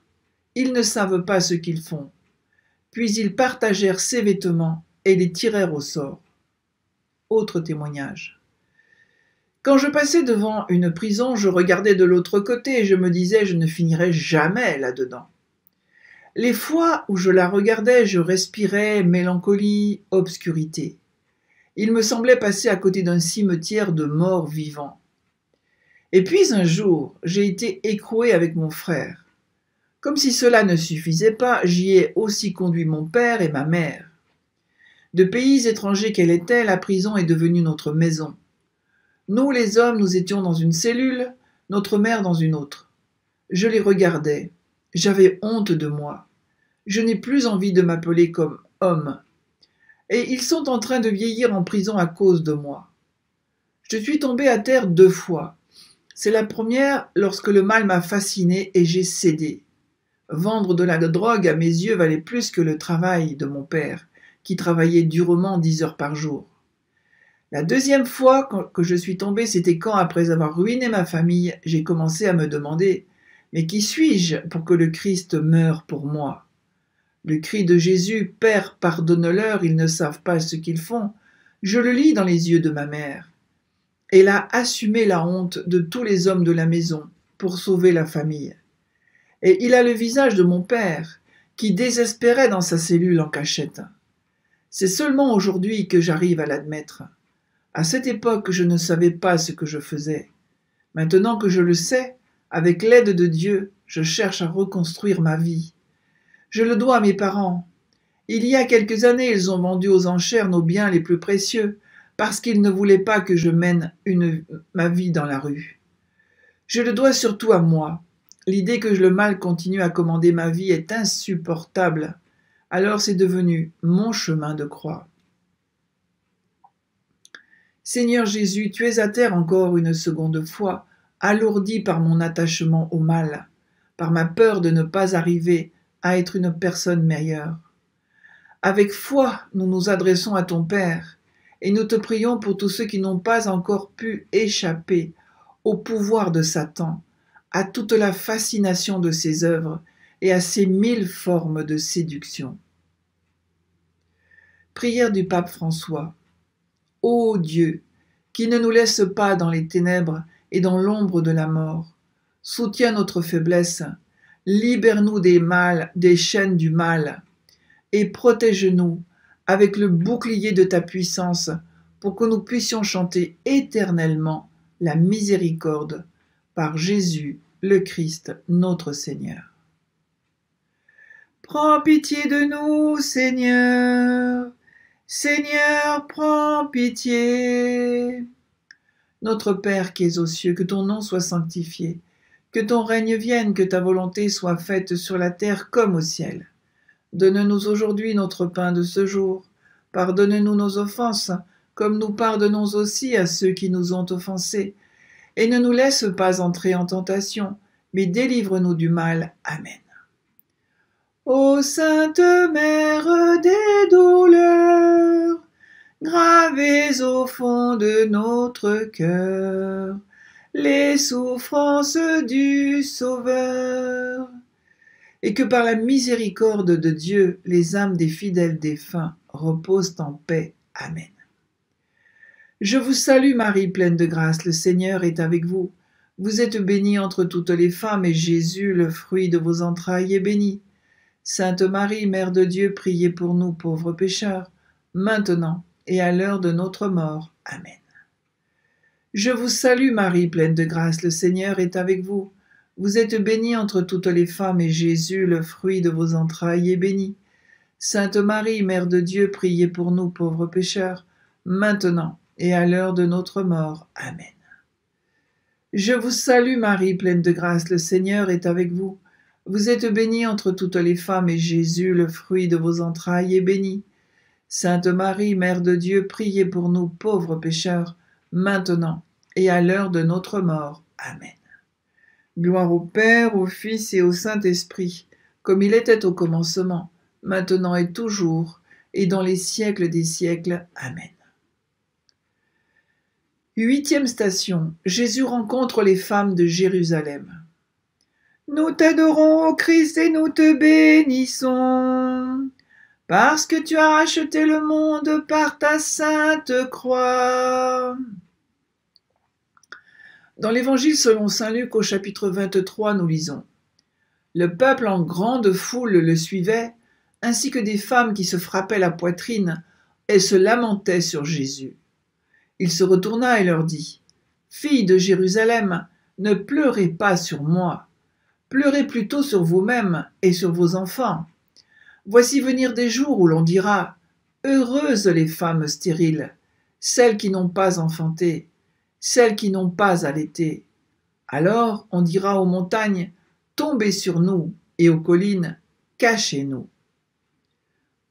ils ne savent pas ce qu'ils font. » Puis ils partagèrent ses vêtements et les tirèrent au sort. Autre témoignage. Quand je passais devant une prison, je regardais de l'autre côté et je me disais, je ne finirai jamais là-dedans. Les fois où je la regardais, je respirais mélancolie, obscurité. Il me semblait passer à côté d'un cimetière de morts vivants. Et puis un jour, j'ai été écroué avec mon frère. Comme si cela ne suffisait pas, j'y ai aussi conduit mon père et ma mère. De pays étrangers qu'elle était, la prison est devenue notre maison. Nous, les hommes, nous étions dans une cellule, notre mère dans une autre. Je les regardais. J'avais honte de moi. Je n'ai plus envie de m'appeler comme homme. Et ils sont en train de vieillir en prison à cause de moi. Je suis tombé à terre 2 fois. C'est la première lorsque le mal m'a fasciné et j'ai cédé. Vendre de la drogue à mes yeux valait plus que le travail de mon père, qui travaillait durement 10 heures par jour. La 2e fois que je suis tombé, c'était quand, après avoir ruiné ma famille, j'ai commencé à me demander « Mais qui suis-je pour que le Christ meure pour moi ?» Le cri de Jésus « Père, pardonne-leur, ils ne savent pas ce qu'ils font », je le lis dans les yeux de ma mère. Elle a assumé la honte de tous les hommes de la maison pour sauver la famille. Et il a le visage de mon père, qui désespérait dans sa cellule en cachette. C'est seulement aujourd'hui que j'arrive à l'admettre. À cette époque, je ne savais pas ce que je faisais. Maintenant que je le sais, avec l'aide de Dieu, je cherche à reconstruire ma vie. Je le dois à mes parents. Il y a quelques années, ils ont vendu aux enchères nos biens les plus précieux, parce qu'ils ne voulaient pas que je mène ma vie dans la rue. Je le dois surtout à moi. L'idée que le mal continue à commander ma vie est insupportable. Alors c'est devenu mon chemin de croix. Seigneur Jésus, tu es à terre encore une seconde fois, alourdi par mon attachement au mal, par ma peur de ne pas arriver à être une personne meilleure. Avec foi, nous nous adressons à ton Père, et nous te prions pour tous ceux qui n'ont pas encore pu échapper au pouvoir de Satan, à toute la fascination de ses œuvres et à ses 1000 formes de séduction. Prière du pape François. Ô Dieu, qui ne nous laisse pas dans les ténèbres et dans l'ombre de la mort, soutiens notre faiblesse, libère-nous des chaînes du mal, et protège-nous avec le bouclier de ta puissance pour que nous puissions chanter éternellement la miséricorde par Jésus le Christ, notre Seigneur. Prends pitié de nous, Seigneur. Seigneur, prends pitié. Notre Père qui es aux cieux, que ton nom soit sanctifié, que ton règne vienne, que ta volonté soit faite sur la terre comme au ciel. Donne-nous aujourd'hui notre pain de ce jour. Pardonne-nous nos offenses, comme nous pardonnons aussi à ceux qui nous ont offensés. Et ne nous laisse pas entrer en tentation, mais délivre-nous du mal. Amen. Ô Sainte Mère des douleurs, gravez au fond de notre cœur les souffrances du Sauveur, et que par la miséricorde de Dieu, les âmes des fidèles défunts reposent en paix. Amen. Je vous salue Marie, pleine de grâce, le Seigneur est avec vous. Vous êtes bénie entre toutes les femmes, et Jésus, le fruit de vos entrailles, est béni. Sainte Marie, Mère de Dieu, priez pour nous pauvres pécheurs, maintenant et à l'heure de notre mort. Amen. Je vous salue Marie, pleine de grâce, le Seigneur est avec vous. Vous êtes bénie entre toutes les femmes, et Jésus, le fruit de vos entrailles, est béni. Sainte Marie, Mère de Dieu, priez pour nous pauvres pécheurs, maintenant et à l'heure de notre mort. Amen. Je vous salue Marie, pleine de grâce, le Seigneur est avec vous. Vous êtes bénie entre toutes les femmes, et Jésus, le fruit de vos entrailles, est béni. Sainte Marie, Mère de Dieu, priez pour nous pauvres pécheurs, maintenant et à l'heure de notre mort. Amen. Gloire au Père, au Fils et au Saint-Esprit, comme il était au commencement, maintenant et toujours, et dans les siècles des siècles. Amen. 8e station. Jésus rencontre les femmes de Jérusalem. Nous t'adorons, ô Christ, et nous te bénissons, parce que tu as racheté le monde par ta sainte croix. Dans l'Évangile selon saint Luc, au chapitre 23, nous lisons : Le peuple en grande foule le suivait, ainsi que des femmes qui se frappaient la poitrine et se lamentaient sur Jésus. Il se retourna et leur dit : Filles de Jérusalem, ne pleurez pas sur moi, pleurez plutôt sur vous-mêmes et sur vos enfants. Voici venir des jours où l'on dira : Heureuses les femmes stériles, celles qui n'ont pas enfanté, celles qui n'ont pas allaité. Alors on dira aux montagnes : Tombez sur nous, et aux collines : Cachez-nous.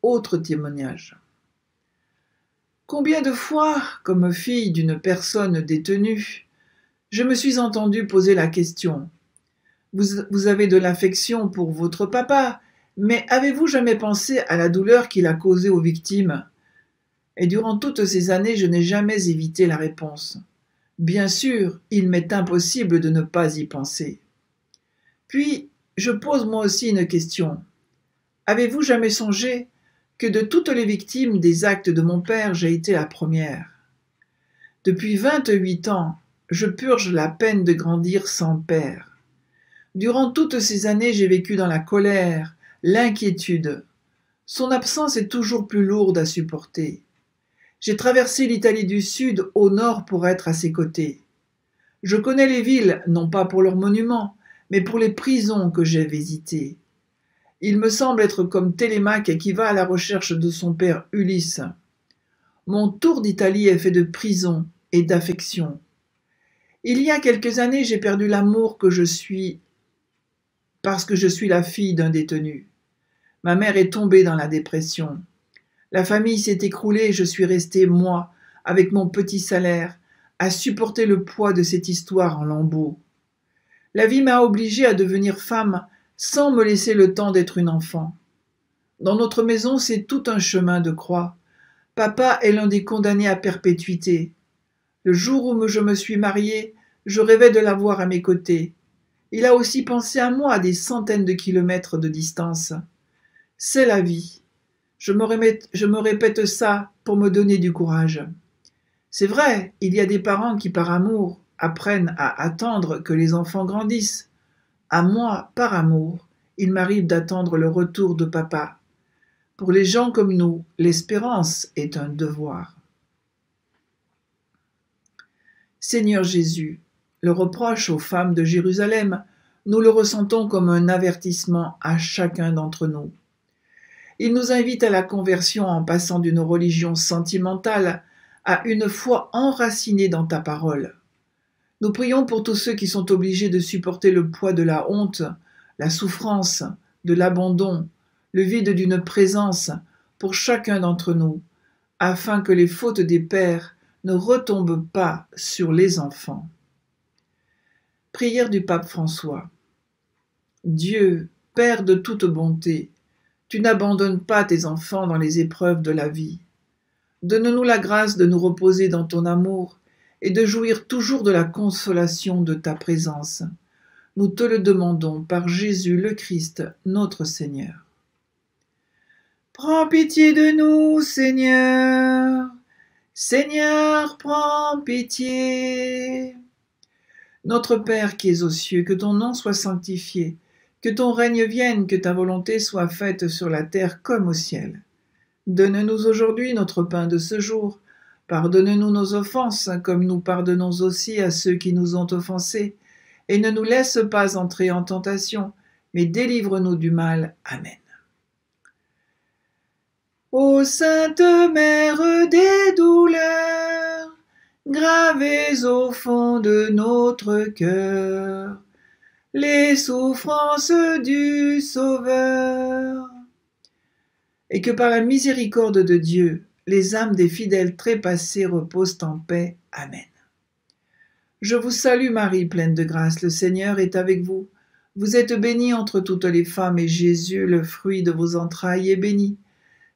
Autre témoignage. Combien de fois, comme fille d'une personne détenue, je me suis entendue poser la question : vous avez de l'affection pour votre papa, mais avez-vous jamais pensé à la douleur qu'il a causée aux victimes ? Et durant toutes ces années, je n'ai jamais évité la réponse. Bien sûr, il m'est impossible de ne pas y penser. Puis, je pose moi aussi une question. Avez-vous jamais songé que de toutes les victimes des actes de mon père, j'ai été la première ? Depuis 28 ans, je purge la peine de grandir sans père. Durant toutes ces années, j'ai vécu dans la colère, l'inquiétude. Son absence est toujours plus lourde à supporter. J'ai traversé l'Italie du Sud au nord pour être à ses côtés. Je connais les villes, non pas pour leurs monuments, mais pour les prisons que j'ai visitées. Il me semble être comme Télémaque qui va à la recherche de son père Ulysse. Mon tour d'Italie est fait de prisons et d'affection. Il y a quelques années, j'ai perdu l'amour que je suis parce que je suis la fille d'un détenu. Ma mère est tombée dans la dépression. La famille s'est écroulée et je suis restée, moi, avec mon petit salaire, à supporter le poids de cette histoire en lambeaux. La vie m'a obligée à devenir femme sans me laisser le temps d'être une enfant. Dans notre maison, c'est tout un chemin de croix. Papa est l'un des condamnés à perpétuité. Le jour où je me suis mariée, je rêvais de l'avoir à mes côtés. Il a aussi pensé à moi à des centaines de kilomètres de distance. C'est la vie. Je me répète ça pour me donner du courage. C'est vrai, il y a des parents qui, par amour, apprennent à attendre que les enfants grandissent. À moi, par amour, il m'arrive d'attendre le retour de papa. Pour les gens comme nous, l'espérance est un devoir. Seigneur Jésus, le reproche aux femmes de Jérusalem, nous le ressentons comme un avertissement à chacun d'entre nous. Il nous invite à la conversion en passant d'une religion sentimentale à une foi enracinée dans ta parole. Nous prions pour tous ceux qui sont obligés de supporter le poids de la honte, la souffrance, de l'abandon, le vide d'une présence pour chacun d'entre nous, afin que les fautes des pères ne retombent pas sur les enfants. Prière du pape François. Dieu, Père de toute bonté, tu n'abandonnes pas tes enfants dans les épreuves de la vie. Donne-nous la grâce de nous reposer dans ton amour et de jouir toujours de la consolation de ta présence. Nous te le demandons par Jésus le Christ, notre Seigneur. Prends pitié de nous, Seigneur. Seigneur, prends pitié. Notre Père qui es aux cieux, que ton nom soit sanctifié, que ton règne vienne, que ta volonté soit faite sur la terre comme au ciel. Donne-nous aujourd'hui notre pain de ce jour. Pardonne-nous nos offenses, comme nous pardonnons aussi à ceux qui nous ont offensés. Et ne nous laisse pas entrer en tentation, mais délivre-nous du mal. Amen. Ô Sainte Mère des douleurs, gravez au fond de notre cœur les souffrances du Sauveur, et que par la miséricorde de Dieu, les âmes des fidèles trépassés reposent en paix. Amen. Je vous salue Marie, pleine de grâce, le Seigneur est avec vous. Vous êtes bénie entre toutes les femmes, et Jésus, le fruit de vos entrailles, est béni.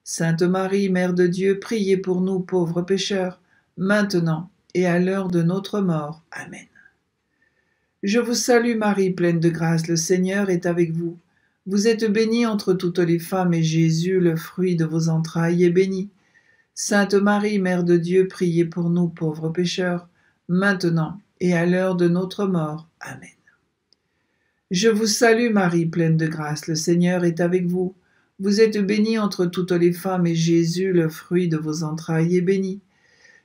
Sainte Marie, Mère de Dieu, priez pour nous pauvres pécheurs, maintenant et à l'heure de notre mort. Amen. Je vous salue Marie, pleine de grâce, le Seigneur est avec vous. Vous êtes bénie entre toutes les femmes, et Jésus, le fruit de vos entrailles, est béni. Sainte Marie, Mère de Dieu, priez pour nous pauvres pécheurs, maintenant et à l'heure de notre mort. Amen. Je vous salue Marie, pleine de grâce, le Seigneur est avec vous. Vous êtes bénie entre toutes les femmes, et Jésus, le fruit de vos entrailles, est béni.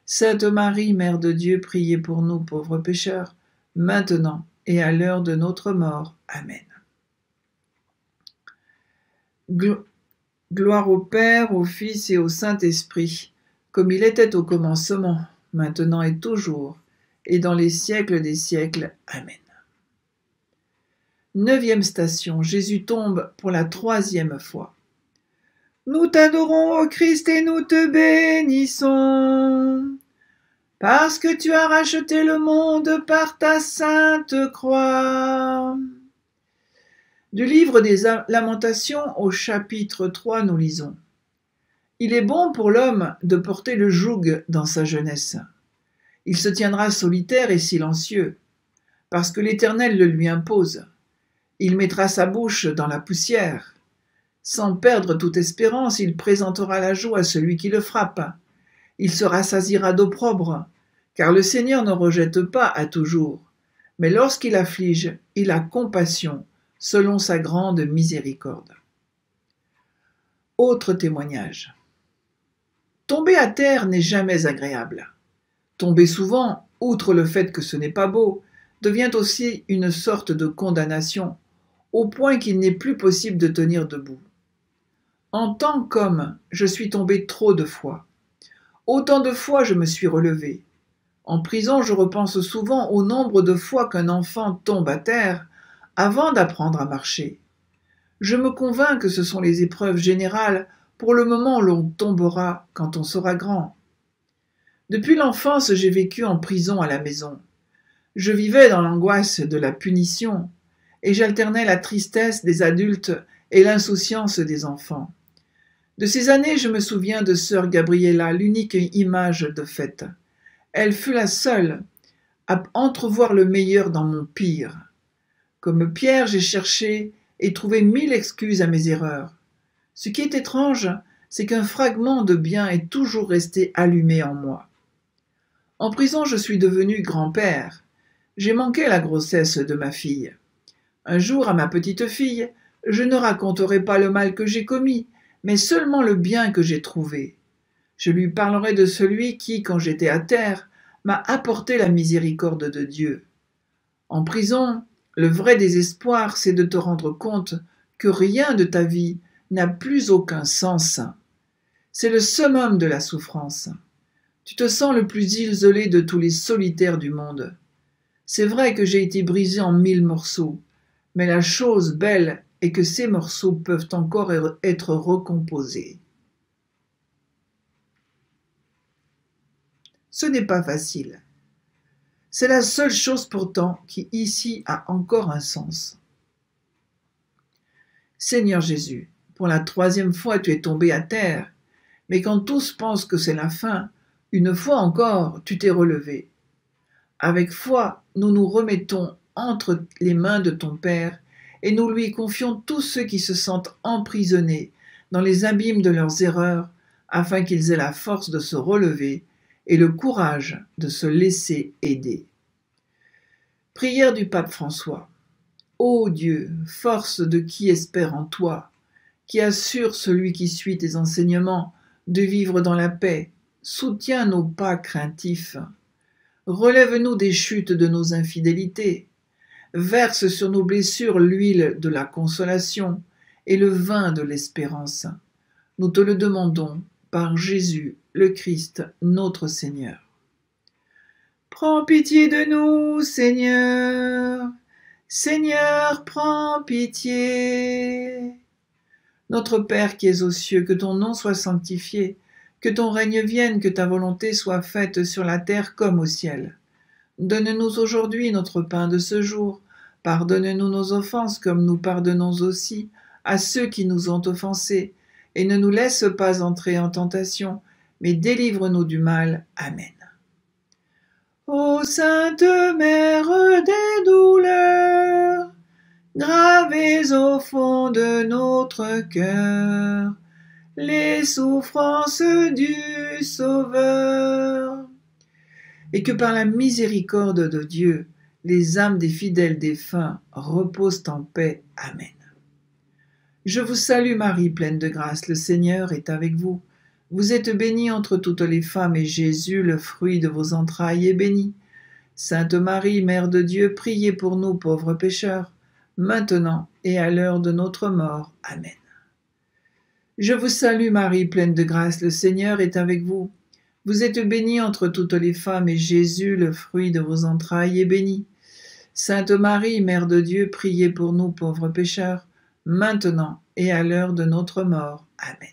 Sainte Marie, Mère de Dieu, priez pour nous pauvres pécheurs, maintenant et à l'heure de notre mort. Amen. Gloire au Père, au Fils et au Saint-Esprit, comme il était au commencement, maintenant et toujours, et dans les siècles des siècles. Amen. 9e station, Jésus tombe pour la 3e fois. Nous t'adorons, ô Christ, et nous te bénissons, parce que tu as racheté le monde par ta sainte croix. Du livre des Lamentations au chapitre 3, nous lisons. Il est bon pour l'homme de porter le joug dans sa jeunesse. Il se tiendra solitaire et silencieux, parce que l'Éternel le lui impose. Il mettra sa bouche dans la poussière. Sans perdre toute espérance, il présentera la joue à celui qui le frappe. Il se rassasiera d'opprobre, car le Seigneur ne rejette pas à toujours, mais lorsqu'il afflige, il a compassion, selon sa grande miséricorde. Autre témoignage. Tomber à terre n'est jamais agréable. Tomber souvent, outre le fait que ce n'est pas beau, devient aussi une sorte de condamnation, au point qu'il n'est plus possible de tenir debout. En tant qu'homme, je suis tombé trop de fois. Autant de fois je me suis relevé. En prison, je repense souvent au nombre de fois qu'un enfant tombe à terre avant d'apprendre à marcher. Je me convainc que ce sont les épreuves générales pour le moment où l'on tombera quand on sera grand. Depuis l'enfance, j'ai vécu en prison à la maison. Je vivais dans l'angoisse de la punition, et j'alternais la tristesse des adultes et l'insouciance des enfants. De ces années, je me souviens de sœur Gabriella, l'unique image de fête. Elle fut la seule à entrevoir le meilleur dans mon pire. Comme Pierre, j'ai cherché et trouvé 1000 excuses à mes erreurs. Ce qui est étrange, c'est qu'un fragment de bien est toujours resté allumé en moi. En prison, je suis devenu grand-père. J'ai manqué la grossesse de ma fille. Un jour, à ma petite fille, je ne raconterai pas le mal que j'ai commis, mais seulement le bien que j'ai trouvé. Je lui parlerai de celui qui, quand j'étais à terre, m'a apporté la miséricorde de Dieu. En prison, le vrai désespoir, c'est de te rendre compte que rien de ta vie n'a plus aucun sens. C'est le summum de la souffrance. Tu te sens le plus isolé de tous les solitaires du monde. C'est vrai que j'ai été brisé en 1000 morceaux, mais la chose belle est que ces morceaux peuvent encore être recomposés. Ce n'est pas facile. C'est la seule chose pourtant qui ici a encore un sens. Seigneur Jésus, pour la 3e fois tu es tombé à terre, mais quand tous pensent que c'est la fin, une fois encore tu t'es relevé. Avec foi, nous nous remettons entre les mains de ton Père, et nous lui confions tous ceux qui se sentent emprisonnés dans les abîmes de leurs erreurs, afin qu'ils aient la force de se relever et le courage de se laisser aider. Prière du pape François. Ô Dieu, force de qui espère en toi, qui assure celui qui suit tes enseignements de vivre dans la paix, soutiens nos pas craintifs. Relève-nous des chutes de nos infidélités. Verse sur nos blessures l'huile de la consolation et le vin de l'espérance. Nous te le demandons par Jésus le Christ, notre Seigneur. Prends pitié de nous, Seigneur. Seigneur, prends pitié. Notre Père qui es aux cieux, que ton nom soit sanctifié, que ton règne vienne, que ta volonté soit faite sur la terre comme au ciel. Donne-nous aujourd'hui notre pain de ce jour. Pardonne-nous nos offenses comme nous pardonnons aussi à ceux qui nous ont offensés. Et ne nous laisse pas entrer en tentation, mais délivre-nous du mal. Amen. Ô Sainte Mère des douleurs, gravez au fond de notre cœur les souffrances du Sauveur, et que par la miséricorde de Dieu, les âmes des fidèles défunts reposent en paix. Amen. Je vous salue Marie, pleine de grâce, le Seigneur est avec vous. Vous êtes bénie entre toutes les femmes, et Jésus, le fruit de vos entrailles, est béni. Sainte Marie, Mère de Dieu, priez pour nous pauvres pécheurs, maintenant et à l'heure de notre mort. Amen. Je vous salue Marie, pleine de grâce, le Seigneur est avec vous. Vous êtes bénie entre toutes les femmes, et Jésus, le fruit de vos entrailles, est béni. Sainte Marie, Mère de Dieu, priez pour nous pauvres pécheurs, maintenant et à l'heure de notre mort. Amen.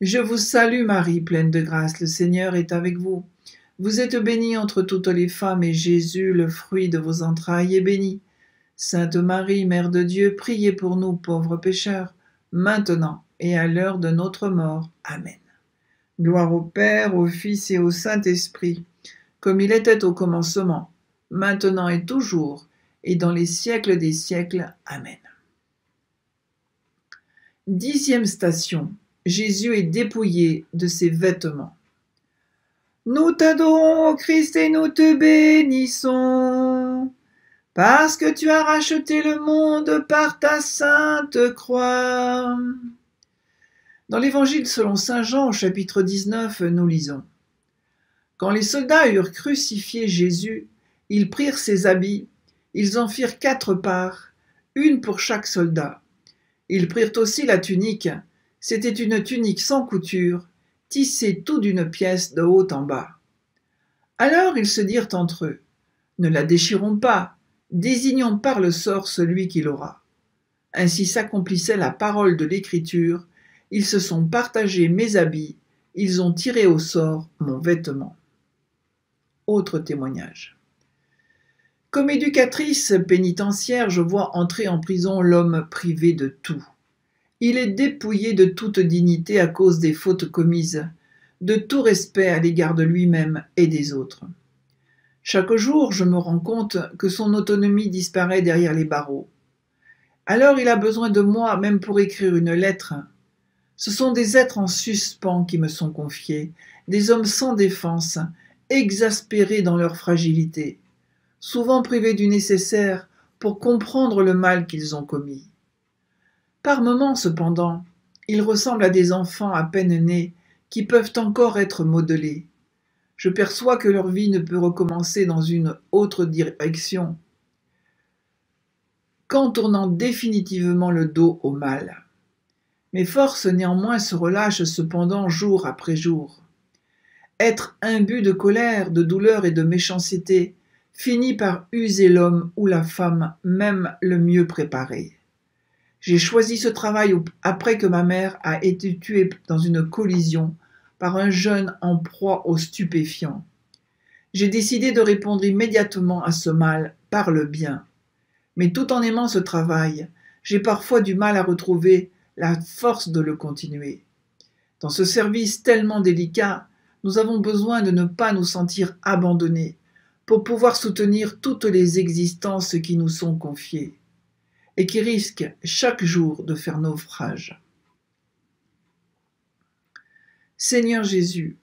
Je vous salue Marie, pleine de grâce, le Seigneur est avec vous. Vous êtes bénie entre toutes les femmes, et Jésus, le fruit de vos entrailles, est béni. Sainte Marie, Mère de Dieu, priez pour nous pauvres pécheurs, maintenant et à l'heure de notre mort. Amen. Gloire au Père, au Fils et au Saint-Esprit, comme il était au commencement, maintenant et toujours, et dans les siècles des siècles. Amen. 10e station. Jésus est dépouillé de ses vêtements. Nous t'adorons, ô Christ, et nous te bénissons, parce que tu as racheté le monde par ta sainte croix. Dans l'Évangile selon saint Jean, au chapitre 19, nous lisons: Quand les soldats eurent crucifié Jésus, ils prirent ses habits, ils en firent 4 parts, une pour chaque soldat. Ils prirent aussi la tunique. C'était une tunique sans couture, tissée tout d'une pièce de haut en bas. Alors ils se dirent entre eux: Ne la déchirons pas, désignons par le sort celui qui l'aura. Ainsi s'accomplissait la parole de l'Écriture: Ils se sont partagés mes habits, ils ont tiré au sort mon vêtement. Autre témoignage. Comme éducatrice pénitentiaire, je vois entrer en prison l'homme privé de tout. Il est dépouillé de toute dignité à cause des fautes commises, de tout respect à l'égard de lui-même et des autres. Chaque jour, je me rends compte que son autonomie disparaît derrière les barreaux. Alors il a besoin de moi, même pour écrire une lettre. Ce sont des êtres en suspens qui me sont confiés, des hommes sans défense, exaspérés dans leur fragilité, souvent privés du nécessaire pour comprendre le mal qu'ils ont commis. Par moments, cependant, ils ressemblent à des enfants à peine nés qui peuvent encore être modelés. Je perçois que leur vie ne peut recommencer dans une autre direction qu'en tournant définitivement le dos au mal. Mes forces néanmoins se relâchent cependant jour après jour. Être imbu de colère, de douleur et de méchanceté finit par user l'homme ou la femme, même le mieux préparé. J'ai choisi ce travail après que ma mère a été tuée dans une collision par un jeune en proie aux stupéfiants. J'ai décidé de répondre immédiatement à ce mal par le bien. Mais tout en aimant ce travail, j'ai parfois du mal à retrouver la force de le continuer. Dans ce service tellement délicat, nous avons besoin de ne pas nous sentir abandonnés, pour pouvoir soutenir toutes les existences qui nous sont confiées et qui risquent chaque jour de faire naufrage. Seigneur Jésus,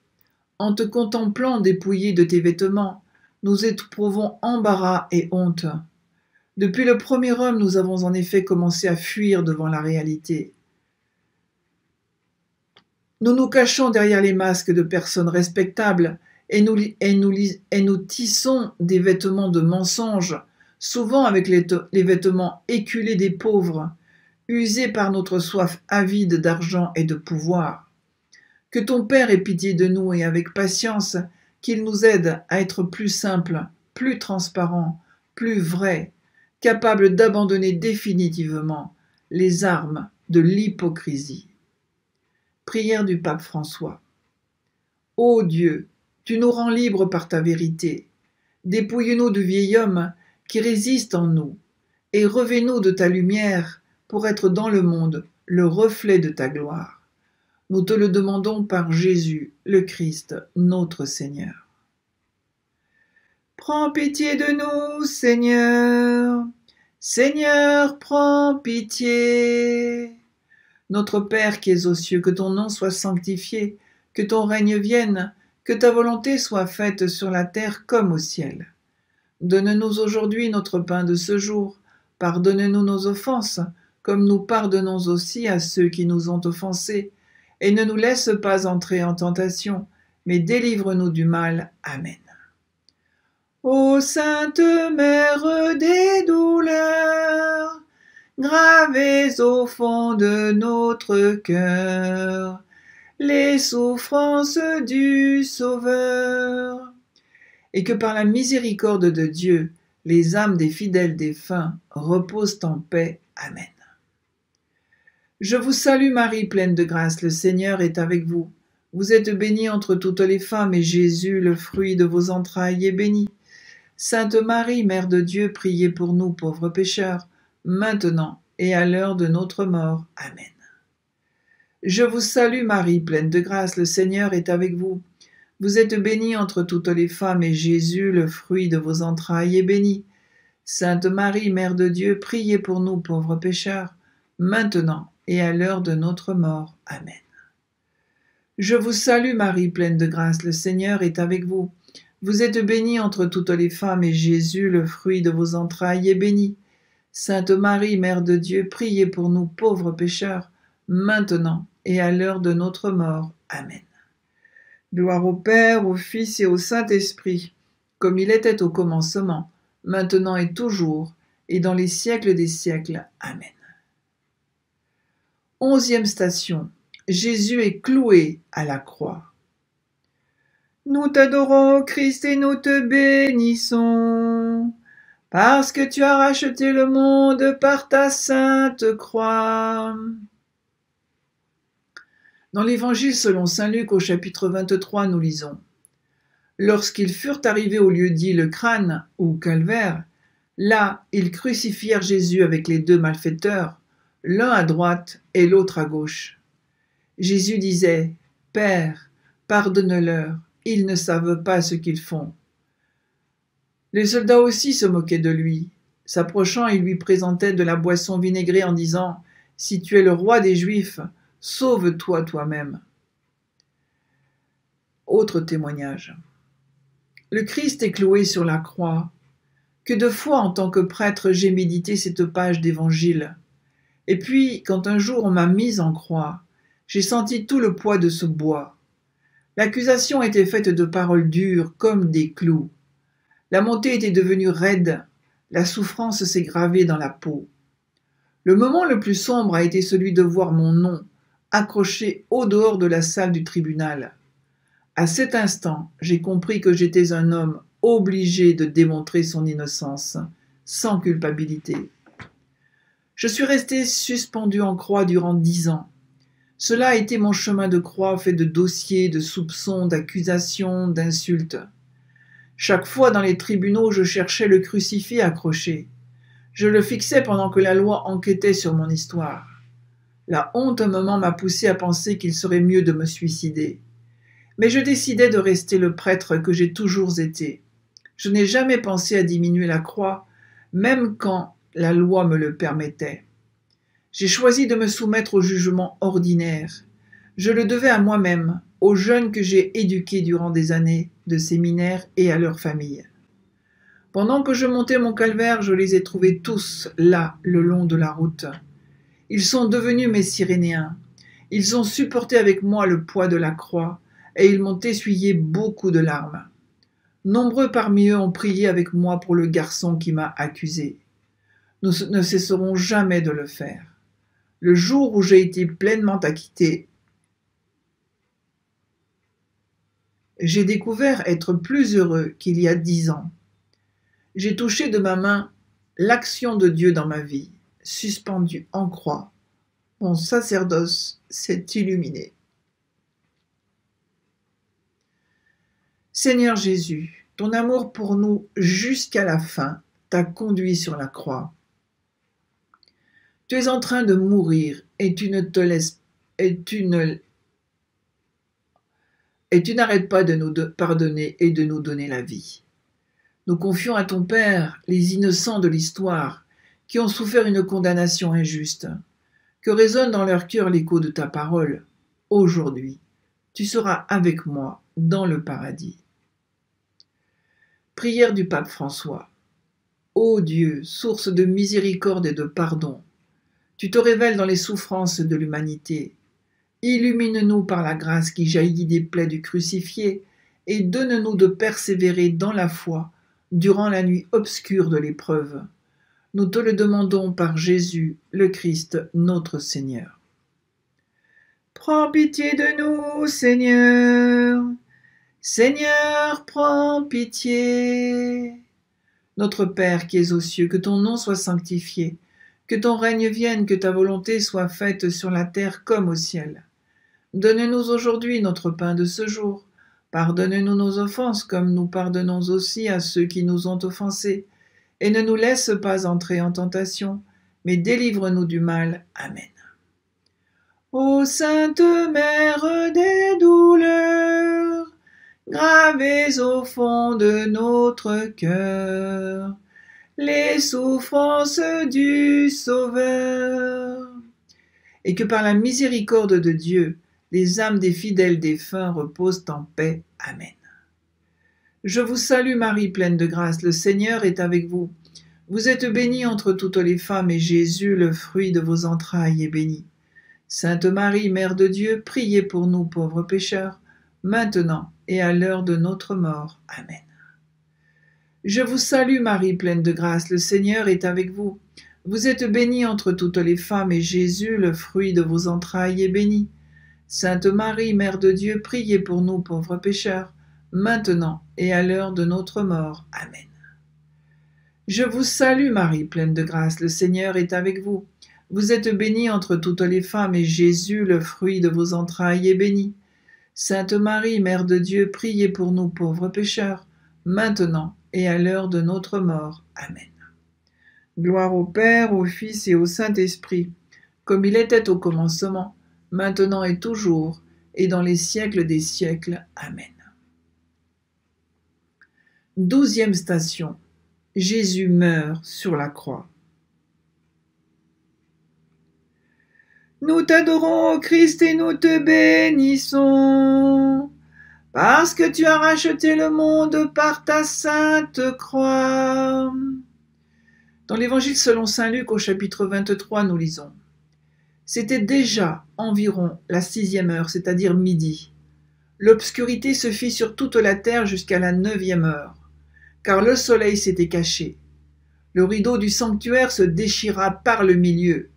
en te contemplant dépouillé de tes vêtements, nous éprouvons embarras et honte. Depuis le premier homme, nous avons en effet commencé à fuir devant la réalité. Nous nous cachons derrière les masques de personnes respectables et nous tissons des vêtements de mensonges, souvent avec les vêtements éculés des pauvres, usés par notre soif avide d'argent et de pouvoir. Que ton Père ait pitié de nous et avec patience, qu'il nous aide à être plus simples, plus transparents, plus vrais, capables d'abandonner définitivement les armes de l'hypocrisie. Prière du pape François. Ô Dieu, tu nous rends libres par ta vérité. Dépouille-nous du vieil homme qui résiste en nous et revêt-nous de ta lumière pour être dans le monde le reflet de ta gloire. Nous te le demandons par Jésus, le Christ, notre Seigneur. Prends pitié de nous, Seigneur. Seigneur, prends pitié. Notre Père qui es aux cieux, que ton nom soit sanctifié, que ton règne vienne, que ta volonté soit faite sur la terre comme au ciel. Donne-nous aujourd'hui notre pain de ce jour. Pardonne-nous nos offenses, comme nous pardonnons aussi à ceux qui nous ont offensés. Et ne nous laisse pas entrer en tentation, mais délivre-nous du mal. Amen. Ô Sainte Mère des douleurs, gravez au fond de notre cœur les souffrances du Sauveur, et que par la miséricorde de Dieu, les âmes des fidèles défunts reposent en paix. Amen. Je vous salue Marie, pleine de grâce, le Seigneur est avec vous. Vous êtes bénie entre toutes les femmes, et Jésus, le fruit de vos entrailles, est béni. Sainte Marie, Mère de Dieu, priez pour nous pauvres pécheurs, maintenant et à l'heure de notre mort. Amen. Je vous salue Marie, pleine de grâce, le Seigneur est avec vous. Vous êtes bénie entre toutes les femmes, et Jésus, le fruit de vos entrailles, est béni. Sainte Marie, Mère de Dieu, priez pour nous pauvres pécheurs, maintenant et à l'heure de notre mort. Amen. Je vous salue Marie, pleine de grâce, le Seigneur est avec vous. Vous êtes bénie entre toutes les femmes, et Jésus, le fruit de vos entrailles, est béni. Sainte Marie, Mère de Dieu, priez pour nous pauvres pécheurs, maintenant et à l'heure de notre mort. Amen. Gloire au Père, au Fils et au Saint-Esprit, comme il était au commencement, maintenant et toujours, et dans les siècles des siècles. Amen. 11e station. Jésus est cloué à la croix. Nous t'adorons, Christ, et nous te bénissons, parce que tu as racheté le monde par ta sainte croix. Dans l'Évangile selon saint Luc au chapitre 23, nous lisons « Lorsqu'ils furent arrivés au lieu dit le crâne, ou calvaire, là ils crucifièrent Jésus avec les 2 malfaiteurs, l'un à droite et l'autre à gauche. Jésus disait « Père, pardonne-leur, ils ne savent pas ce qu'ils font. » Les soldats aussi se moquaient de lui. S'approchant, ils lui présentaient de la boisson vinaigrée en disant « Si tu es le roi des Juifs, sauve-toi toi-même. » Autre témoignage. Le Christ est cloué sur la croix. Que de fois, en tant que prêtre, j'ai médité cette page d'évangile. Et puis, quand un jour on m'a mise en croix, j'ai senti tout le poids de ce bois. L'accusation était faite de paroles dures comme des clous. La montée était devenue raide, la souffrance s'est gravée dans la peau. Le moment le plus sombre a été celui de voir mon nom accroché au dehors de la salle du tribunal. À cet instant, j'ai compris que j'étais un homme obligé de démontrer son innocence, sans culpabilité. Je suis resté suspendu en croix durant 10 ans. Cela a été mon chemin de croix fait de dossiers, de soupçons, d'accusations, d'insultes. Chaque fois dans les tribunaux, je cherchais le crucifix accroché. Je le fixais pendant que la loi enquêtait sur mon histoire. La honte un moment m'a poussé à penser qu'il serait mieux de me suicider. Mais je décidai de rester le prêtre que j'ai toujours été. Je n'ai jamais pensé à diminuer la croix, même quand la loi me le permettait. J'ai choisi de me soumettre au jugement ordinaire. Je le devais à moi-même, aux jeunes que j'ai éduqués durant des années de séminaire et à leurs familles. Pendant que je montais mon calvaire, je les ai trouvés tous là, le long de la route. Ils sont devenus mes Cyrénéens. Ils ont supporté avec moi le poids de la croix, et ils m'ont essuyé beaucoup de larmes. Nombreux parmi eux ont prié avec moi pour le garçon qui m'a accusé. Nous ne cesserons jamais de le faire. Le jour où j'ai été pleinement acquitté, j'ai découvert être plus heureux qu'il y a 10 ans. J'ai touché de ma main l'action de Dieu dans ma vie, suspendue en croix. Mon sacerdoce s'est illuminé. Seigneur Jésus, ton amour pour nous jusqu'à la fin t'a conduit sur la croix. Tu es en train de mourir et tu n'arrêtes pas de nous pardonner et de nous donner la vie. Nous confions à ton Père les innocents de l'histoire qui ont souffert une condamnation injuste. Que résonne dans leur cœur l'écho de ta parole. Aujourd'hui, tu seras avec moi dans le paradis. Prière du pape François. Ô Dieu, source de miséricorde et de pardon, tu te révèles dans les souffrances de l'humanité. Illumine-nous par la grâce qui jaillit des plaies du crucifié et donne-nous de persévérer dans la foi durant la nuit obscure de l'épreuve. Nous te le demandons par Jésus, le Christ, notre Seigneur. Prends pitié de nous, Seigneur. Seigneur, prends pitié. Notre Père qui es aux cieux, que ton nom soit sanctifié, que ton règne vienne, que ta volonté soit faite sur la terre comme au ciel. Donne-nous aujourd'hui notre pain de ce jour. Pardonne-nous nos offenses comme nous pardonnons aussi à ceux qui nous ont offensés. Et ne nous laisse pas entrer en tentation, mais délivre-nous du mal. Amen. Ô Sainte Mère des douleurs, gravez au fond de notre cœur les souffrances du Sauveur, et que par la miséricorde de Dieu, les âmes des fidèles défunts reposent en paix. Amen. Je vous salue Marie, pleine de grâce, le Seigneur est avec vous. Vous êtes bénie entre toutes les femmes, et Jésus, le fruit de vos entrailles, est béni. Sainte Marie, Mère de Dieu, priez pour nous pauvres pécheurs, maintenant et à l'heure de notre mort. Amen. Je vous salue Marie, pleine de grâce, le Seigneur est avec vous. Vous êtes bénie entre toutes les femmes, et Jésus, le fruit de vos entrailles, est béni. Sainte Marie, Mère de Dieu, priez pour nous pauvres pécheurs, maintenant et à l'heure de notre mort. Amen. Je vous salue Marie, pleine de grâce, le Seigneur est avec vous. Vous êtes bénie entre toutes les femmes, et Jésus, le fruit de vos entrailles, est béni. Sainte Marie, Mère de Dieu, priez pour nous pauvres pécheurs, maintenant et à l'heure de notre mort. Amen. Gloire au Père, au Fils et au Saint-Esprit, comme il était au commencement, maintenant et toujours, et dans les siècles des siècles. Amen. 12e station. Jésus meurt sur la croix. Nous t'adorons, ô Christ, et nous te bénissons, parce que tu as racheté le monde par ta sainte croix. Dans l'Évangile selon saint Luc, au chapitre 23, nous lisons: C'était déjà environ la 6e heure, c'est-à-dire midi. L'obscurité se fit sur toute la terre jusqu'à la 9e heure, car le soleil s'était caché. Le rideau du sanctuaire se déchira par le milieu.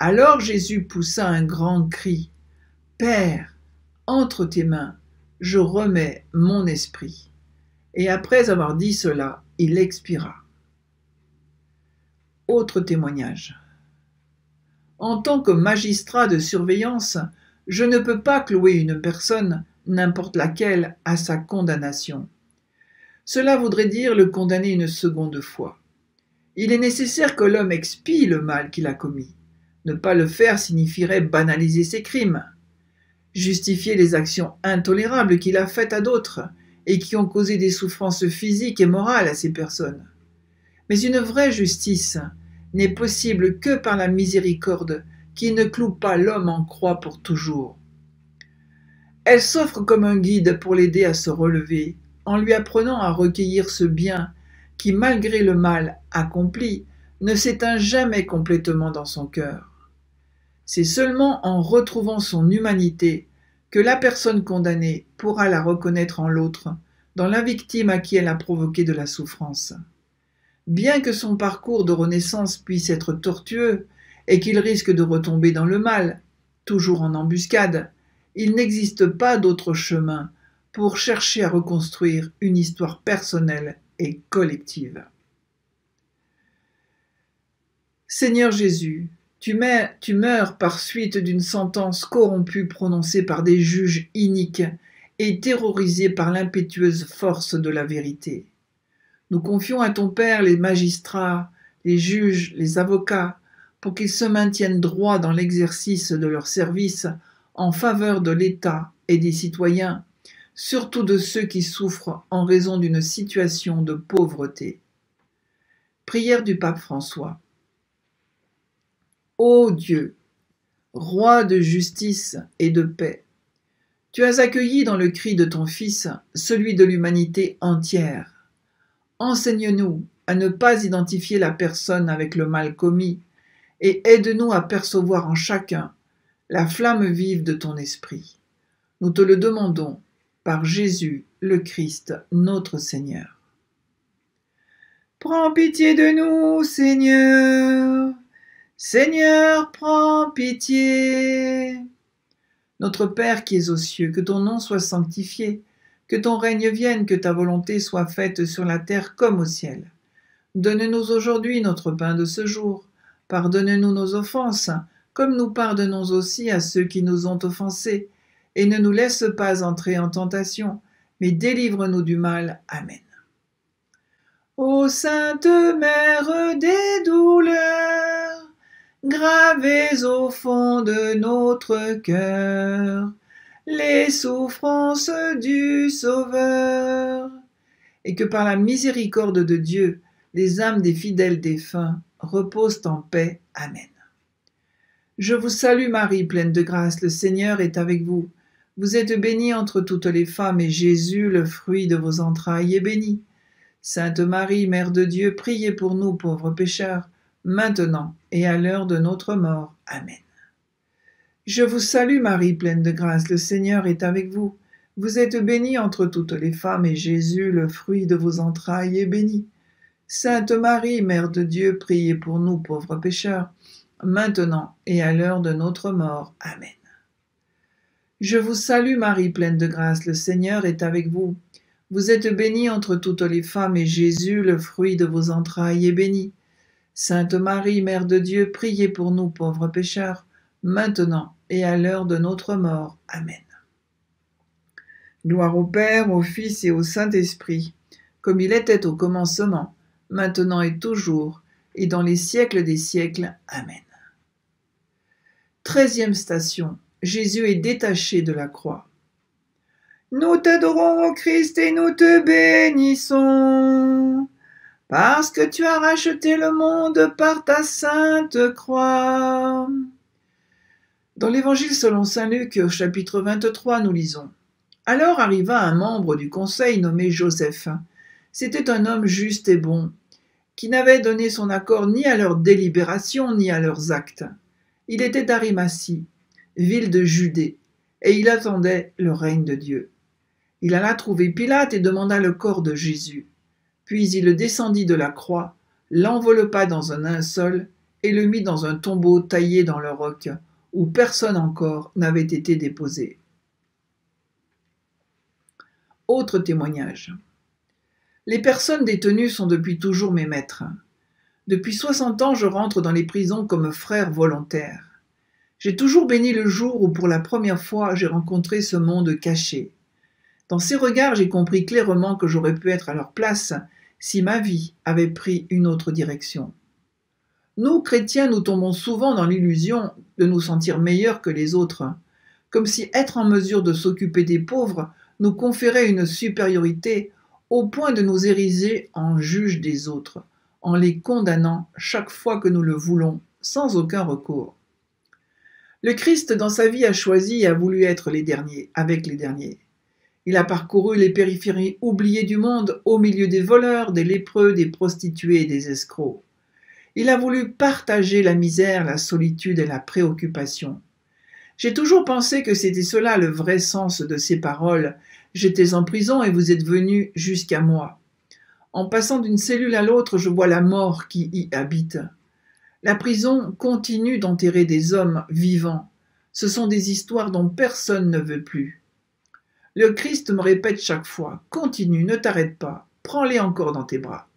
Alors Jésus poussa un grand cri: Père, entre tes mains, je remets mon esprit. Et après avoir dit cela, il expira. Autre témoignage. En tant que magistrat de surveillance, je ne peux pas clouer une personne, n'importe laquelle, à sa condamnation. Cela voudrait dire le condamner une seconde fois. Il est nécessaire que l'homme expie le mal qu'il a commis. Ne pas le faire signifierait banaliser ses crimes, justifier les actions intolérables qu'il a faites à d'autres et qui ont causé des souffrances physiques et morales à ces personnes. Mais une vraie justice n'est possible que par la miséricorde qui ne cloue pas l'homme en croix pour toujours. Elle s'offre comme un guide pour l'aider à se relever, en lui apprenant à recueillir ce bien qui, malgré le mal accompli, ne s'éteint jamais complètement dans son cœur. C'est seulement en retrouvant son humanité que la personne condamnée pourra la reconnaître en l'autre, dans la victime à qui elle a provoqué de la souffrance. Bien que son parcours de renaissance puisse être tortueux et qu'il risque de retomber dans le mal, toujours en embuscade, il n'existe pas d'autre chemin pour chercher à reconstruire une histoire personnelle et collective. Seigneur Jésus, tu meurs par suite d'une sentence corrompue prononcée par des juges iniques et terrorisés par l'impétueuse force de la vérité. Nous confions à ton Père les magistrats, les juges, les avocats, pour qu'ils se maintiennent droits dans l'exercice de leur service en faveur de l'État et des citoyens, surtout de ceux qui souffrent en raison d'une situation de pauvreté. Prière du pape François. Ô Dieu, roi de justice et de paix, tu as accueilli dans le cri de ton Fils celui de l'humanité entière. Enseigne-nous à ne pas identifier la personne avec le mal commis et aide-nous à percevoir en chacun la flamme vive de ton esprit. Nous te le demandons par Jésus le Christ, notre Seigneur. Prends pitié de nous, Seigneur. Seigneur, prends pitié. Notre Père qui es aux cieux, que ton nom soit sanctifié, que ton règne vienne, que ta volonté soit faite sur la terre comme au ciel. Donne-nous aujourd'hui notre pain de ce jour. Pardonne-nous nos offenses, comme nous pardonnons aussi à ceux qui nous ont offensés. Et ne nous laisse pas entrer en tentation, mais délivre-nous du mal. Amen. Ô Sainte Mère des douleurs, gravez au fond de notre cœur les souffrances du Sauveur, et que par la miséricorde de Dieu, les âmes des fidèles défunts reposent en paix. Amen. Je vous salue Marie, pleine de grâce, le Seigneur est avec vous. Vous êtes bénie entre toutes les femmes, et Jésus, le fruit de vos entrailles, est béni. Sainte Marie, Mère de Dieu, priez pour nous pauvres pécheurs, maintenant et à l'heure de notre mort. Amen. Je vous salue Marie, pleine de grâce, le Seigneur est avec vous. Vous êtes bénie entre toutes les femmes, et Jésus, le fruit de vos entrailles, est béni. Sainte Marie, Mère de Dieu, priez pour nous pauvres pécheurs, maintenant et à l'heure de notre mort. Amen. Je vous salue Marie, pleine de grâce, le Seigneur est avec vous. Vous êtes bénie entre toutes les femmes, et Jésus, le fruit de vos entrailles, est béni. Sainte Marie, Mère de Dieu, priez pour nous pauvres pécheurs, maintenant et à l'heure de notre mort. Amen. Gloire au Père, au Fils et au Saint-Esprit, comme il était au commencement, maintenant et toujours, et dans les siècles des siècles. Amen. 13e station. Jésus est détaché de la croix. Nous t'adorons, ô Christ, et nous te bénissons, parce que tu as racheté le monde par ta sainte croix. Dans l'Évangile selon saint Luc, au chapitre 23, nous lisons. Alors arriva un membre du conseil nommé Joseph. C'était un homme juste et bon, qui n'avait donné son accord ni à leurs délibérations ni à leurs actes. Il était d'Arimathie, ville de Judée, et il attendait le règne de Dieu. Il alla trouver Pilate et demanda le corps de Jésus. Puis il descendit de la croix, l'enveloppa dans un linceul et le mit dans un tombeau taillé dans le roc, où personne encore n'avait été déposé. Autre témoignage. Les personnes détenues sont depuis toujours mes maîtres. Depuis 60 ans, je rentre dans les prisons comme frère volontaire. J'ai toujours béni le jour où pour la première fois j'ai rencontré ce monde caché. Dans ces regards, j'ai compris clairement que j'aurais pu être à leur place si ma vie avait pris une autre direction. Nous, chrétiens, nous tombons souvent dans l'illusion de nous sentir meilleurs que les autres, comme si être en mesure de s'occuper des pauvres nous conférer une supériorité au point de nous ériger en juges des autres, en les condamnant chaque fois que nous le voulons, sans aucun recours. Le Christ, dans sa vie, a choisi et a voulu être les derniers, avec les derniers. Il a parcouru les périphéries oubliées du monde, au milieu des voleurs, des lépreux, des prostituées et des escrocs. Il a voulu partager la misère, la solitude et la préoccupation. J'ai toujours pensé que c'était cela le vrai sens de ces paroles. J'étais en prison et vous êtes venus jusqu'à moi. En passant d'une cellule à l'autre, je vois la mort qui y habite. La prison continue d'enterrer des hommes vivants. Ce sont des histoires dont personne ne veut plus. Le Christ me répète chaque fois, continue, ne t'arrête pas, prends-les encore dans tes bras.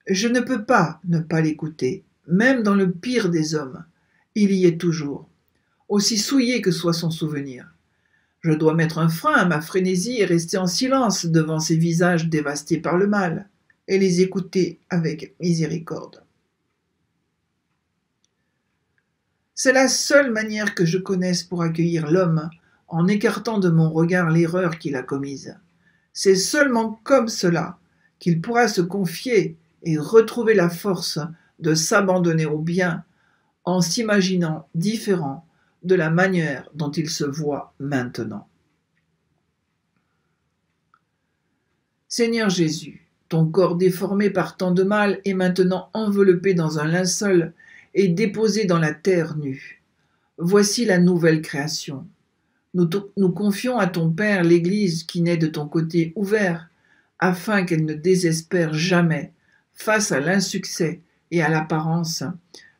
Je ne peux pas ne pas l'écouter, même dans le pire des hommes. Il y est toujours, aussi souillé que soit son souvenir. Je dois mettre un frein à ma frénésie et rester en silence devant ces visages dévastés par le mal, et les écouter avec miséricorde. C'est la seule manière que je connaisse pour accueillir l'homme, en écartant de mon regard l'erreur qu'il a commise. C'est seulement comme cela qu'il pourra se confier et retrouver la force de s'abandonner au bien en s'imaginant différent de la manière dont il se voit maintenant. Seigneur Jésus, ton corps déformé par tant de mal est maintenant enveloppé dans un linceul et déposé dans la terre nue. Voici la nouvelle création. Nous confions à ton Père l'Église qui naît de ton côté ouvert, afin qu'elle ne désespère jamais face à l'insuccès et à l'apparence,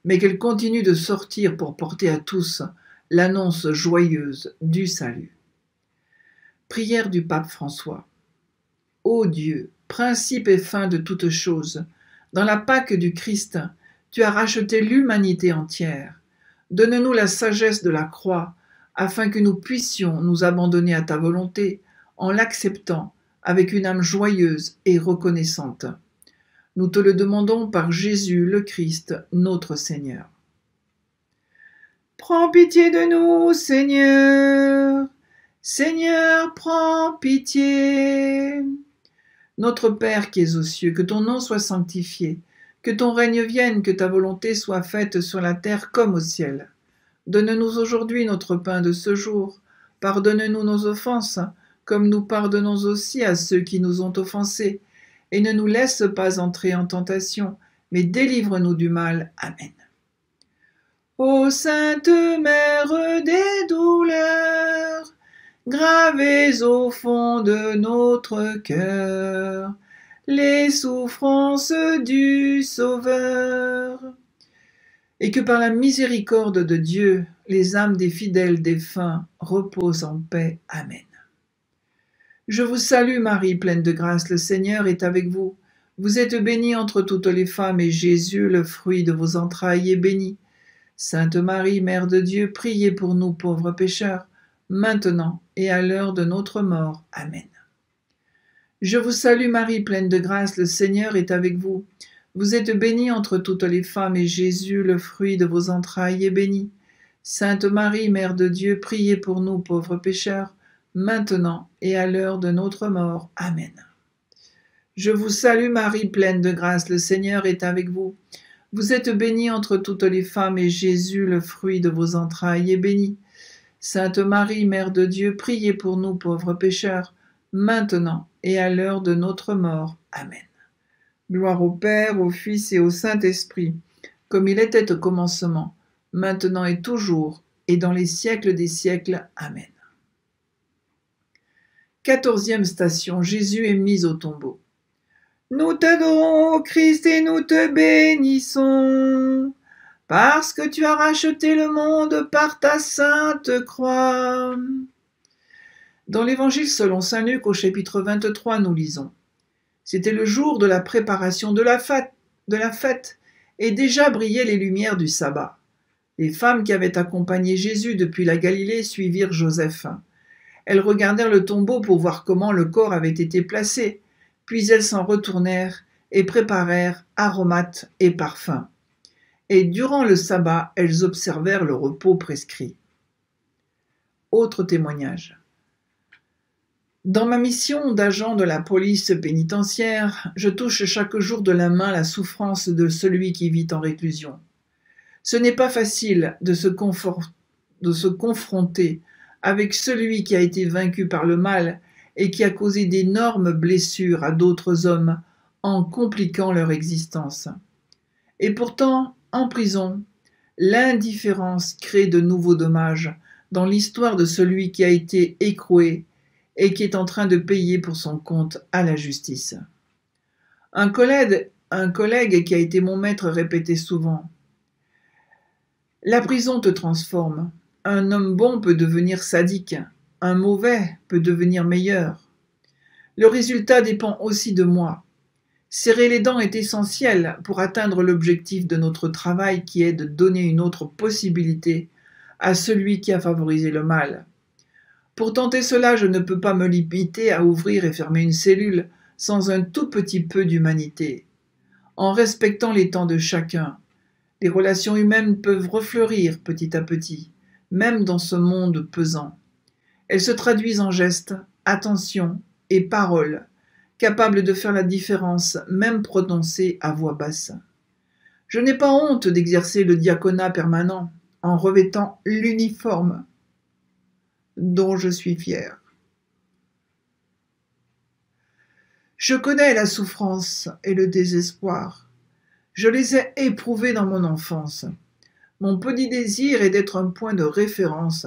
mais qu'elle continue de sortir pour porter à tous l'annonce joyeuse du salut. Prière du pape François. Ô Dieu, principe et fin de toutes choses, dans la Pâque du Christ, tu as racheté l'humanité entière. Donne-nous la sagesse de la croix, afin que nous puissions nous abandonner à ta volonté, en l'acceptant avec une âme joyeuse et reconnaissante. Nous te le demandons par Jésus le Christ, notre Seigneur. Prends pitié de nous, Seigneur. Seigneur, prends pitié. Notre Père qui es aux cieux, que ton nom soit sanctifié, que ton règne vienne, que ta volonté soit faite sur la terre comme au ciel. Donne-nous aujourd'hui notre pain de ce jour. Pardonne-nous nos offenses, comme nous pardonnons aussi à ceux qui nous ont offensés. Et ne nous laisse pas entrer en tentation, mais délivre-nous du mal. Amen. Ô Sainte Mère des douleurs, gravez au fond de notre cœur les souffrances du Sauveur, et que par la miséricorde de Dieu, les âmes des fidèles défunts reposent en paix. Amen. Je vous salue Marie, pleine de grâce, le Seigneur est avec vous. Vous êtes bénie entre toutes les femmes, et Jésus, le fruit de vos entrailles, est béni. Sainte Marie, Mère de Dieu, priez pour nous pauvres pécheurs, maintenant et à l'heure de notre mort. Amen. Je vous salue Marie, pleine de grâce, le Seigneur est avec vous. Vous êtes bénie entre toutes les femmes, et Jésus, le fruit de vos entrailles, est béni. Sainte Marie, Mère de Dieu, priez pour nous pauvres pécheurs, maintenant et à l'heure de notre mort. Amen. Je vous salue Marie, pleine de grâce, le Seigneur est avec vous. Vous êtes bénie entre toutes les femmes, et Jésus, le fruit de vos entrailles, est béni. Sainte Marie, Mère de Dieu, priez pour nous pauvres pécheurs, maintenant et à l'heure de notre mort. Amen. Gloire au Père, au Fils et au Saint-Esprit, comme il était au commencement, maintenant et toujours, et dans les siècles des siècles. Amen. 14e station, Jésus est mis au tombeau. Nous t'adorons, Christ, et nous te bénissons, parce que tu as racheté le monde par ta sainte croix. Dans l'Évangile selon saint Luc, au chapitre 23, nous lisons. C'était le jour de la préparation de la fête, et déjà brillaient les lumières du sabbat. Les femmes qui avaient accompagné Jésus depuis la Galilée suivirent Joseph. Elles regardèrent le tombeau pour voir comment le corps avait été placé, puis elles s'en retournèrent et préparèrent aromates et parfums. et durant le sabbat, elles observèrent le repos prescrit. Autre témoignage. Dans ma mission d'agent de la police pénitentiaire, je touche chaque jour de la main la souffrance de celui qui vit en réclusion. Ce n'est pas facile de se confronter avec celui qui a été vaincu par le mal et qui a causé d'énormes blessures à d'autres hommes en compliquant leur existence. Et pourtant, en prison, l'indifférence crée de nouveaux dommages dans l'histoire de celui qui a été écroué et qui est en train de payer pour son compte à la justice. Un collègue qui a été mon maître répétait souvent « La prison te transforme. Un homme bon peut devenir sadique, un mauvais peut devenir meilleur. Le résultat dépend aussi de moi. Serrer les dents est essentiel pour atteindre l'objectif de notre travail qui est de donner une autre possibilité à celui qui a favorisé le mal. Pour tenter cela, je ne peux pas me limiter à ouvrir et fermer une cellule sans un tout petit peu d'humanité. En respectant les temps de chacun, les relations humaines peuvent refleurir petit à petit, même dans ce monde pesant. Elles se traduisent en gestes, attentions et paroles, capables de faire la différence, même prononcées à voix basse. Je n'ai pas honte d'exercer le diaconat permanent en revêtant l'uniforme dont je suis fier. Je connais la souffrance et le désespoir. Je les ai éprouvés dans mon enfance. Mon petit désir est d'être un point de référence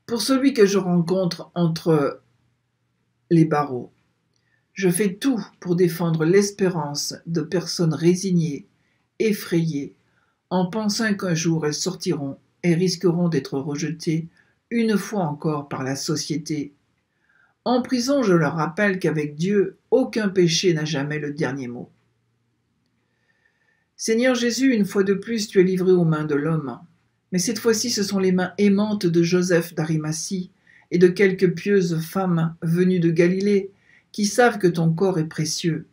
pour celui que je rencontre entre les barreaux. Je fais tout pour défendre l'espérance de personnes résignées, effrayées, en pensant qu'un jour elles sortiront et risqueront d'être rejetées une fois encore par la société. En prison, je leur rappelle qu'avec Dieu, aucun péché n'a jamais le dernier mot. Seigneur Jésus, une fois de plus, tu es livré aux mains de l'homme. Mais cette fois-ci, ce sont les mains aimantes de Joseph d'Arimathie et de quelques pieuses femmes venues de Galilée qui savent que ton corps est précieux.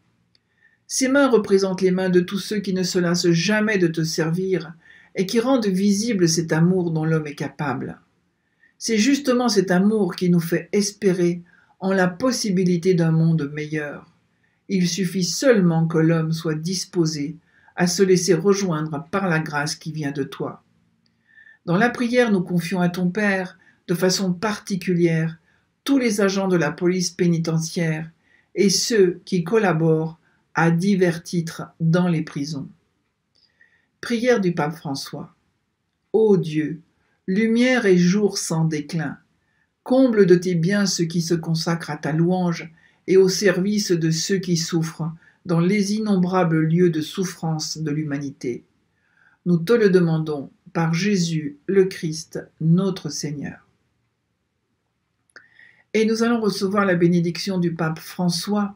Ces mains représentent les mains de tous ceux qui ne se lassent jamais de te servir et qui rendent visible cet amour dont l'homme est capable. C'est justement cet amour qui nous fait espérer en la possibilité d'un monde meilleur. Il suffit seulement que l'homme soit disposé à se laisser rejoindre par la grâce qui vient de toi. Dans la prière, nous confions à ton Père, de façon particulière, tous les agents de la police pénitentiaire et ceux qui collaborent à divers titres dans les prisons. Prière du pape François. Ô Dieu, lumière et jour sans déclin, comble de tes biens ceux qui se consacrent à ta louange et au service de ceux qui souffrent dans les innombrables lieux de souffrance de l'humanité. Nous te le demandons par Jésus le Christ, notre Seigneur. Et nous allons recevoir la bénédiction du pape François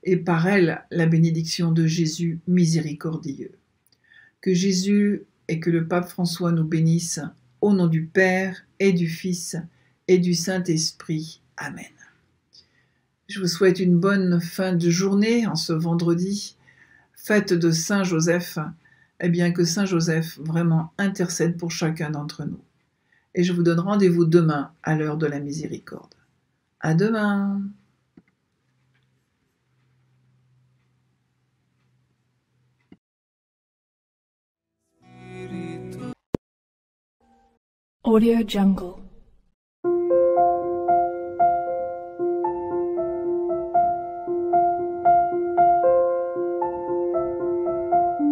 et par elle la bénédiction de Jésus miséricordieux. Que Jésus et que le pape François nous bénissent au nom du Père et du Fils et du Saint-Esprit. Amen. Je vous souhaite une bonne fin de journée en ce vendredi, fête de Saint Joseph, et bien que Saint Joseph vraiment intercède pour chacun d'entre nous. Et je vous donne rendez-vous demain à l'heure de la miséricorde. À demain! Audio Jungle.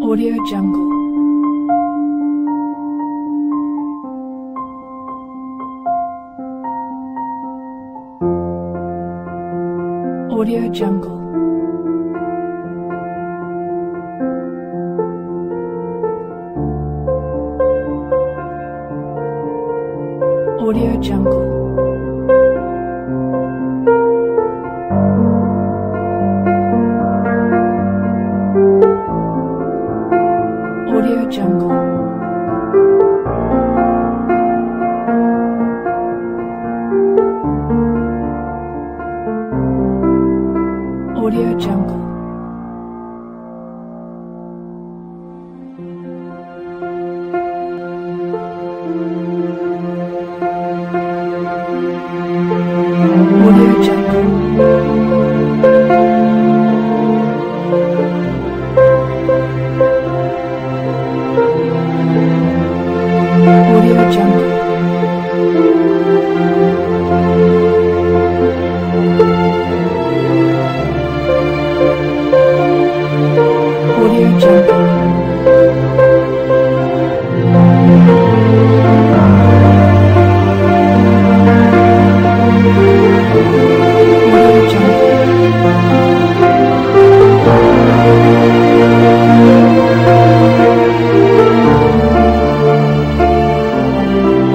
Audio Jungle. Audio Jungle. Audio Jungle. Audio Jungle. Audio Jungle. Audio Jungle. Audio Jungle. Audio Jungle. Audio Jungle.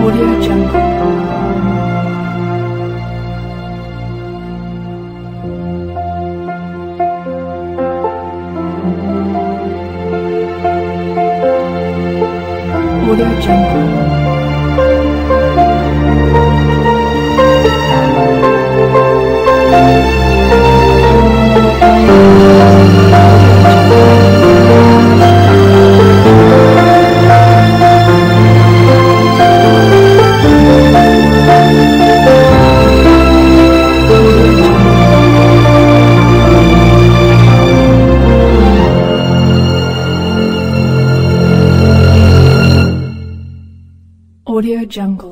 Audio Jungle. Audio Jungle. Audio Jungle.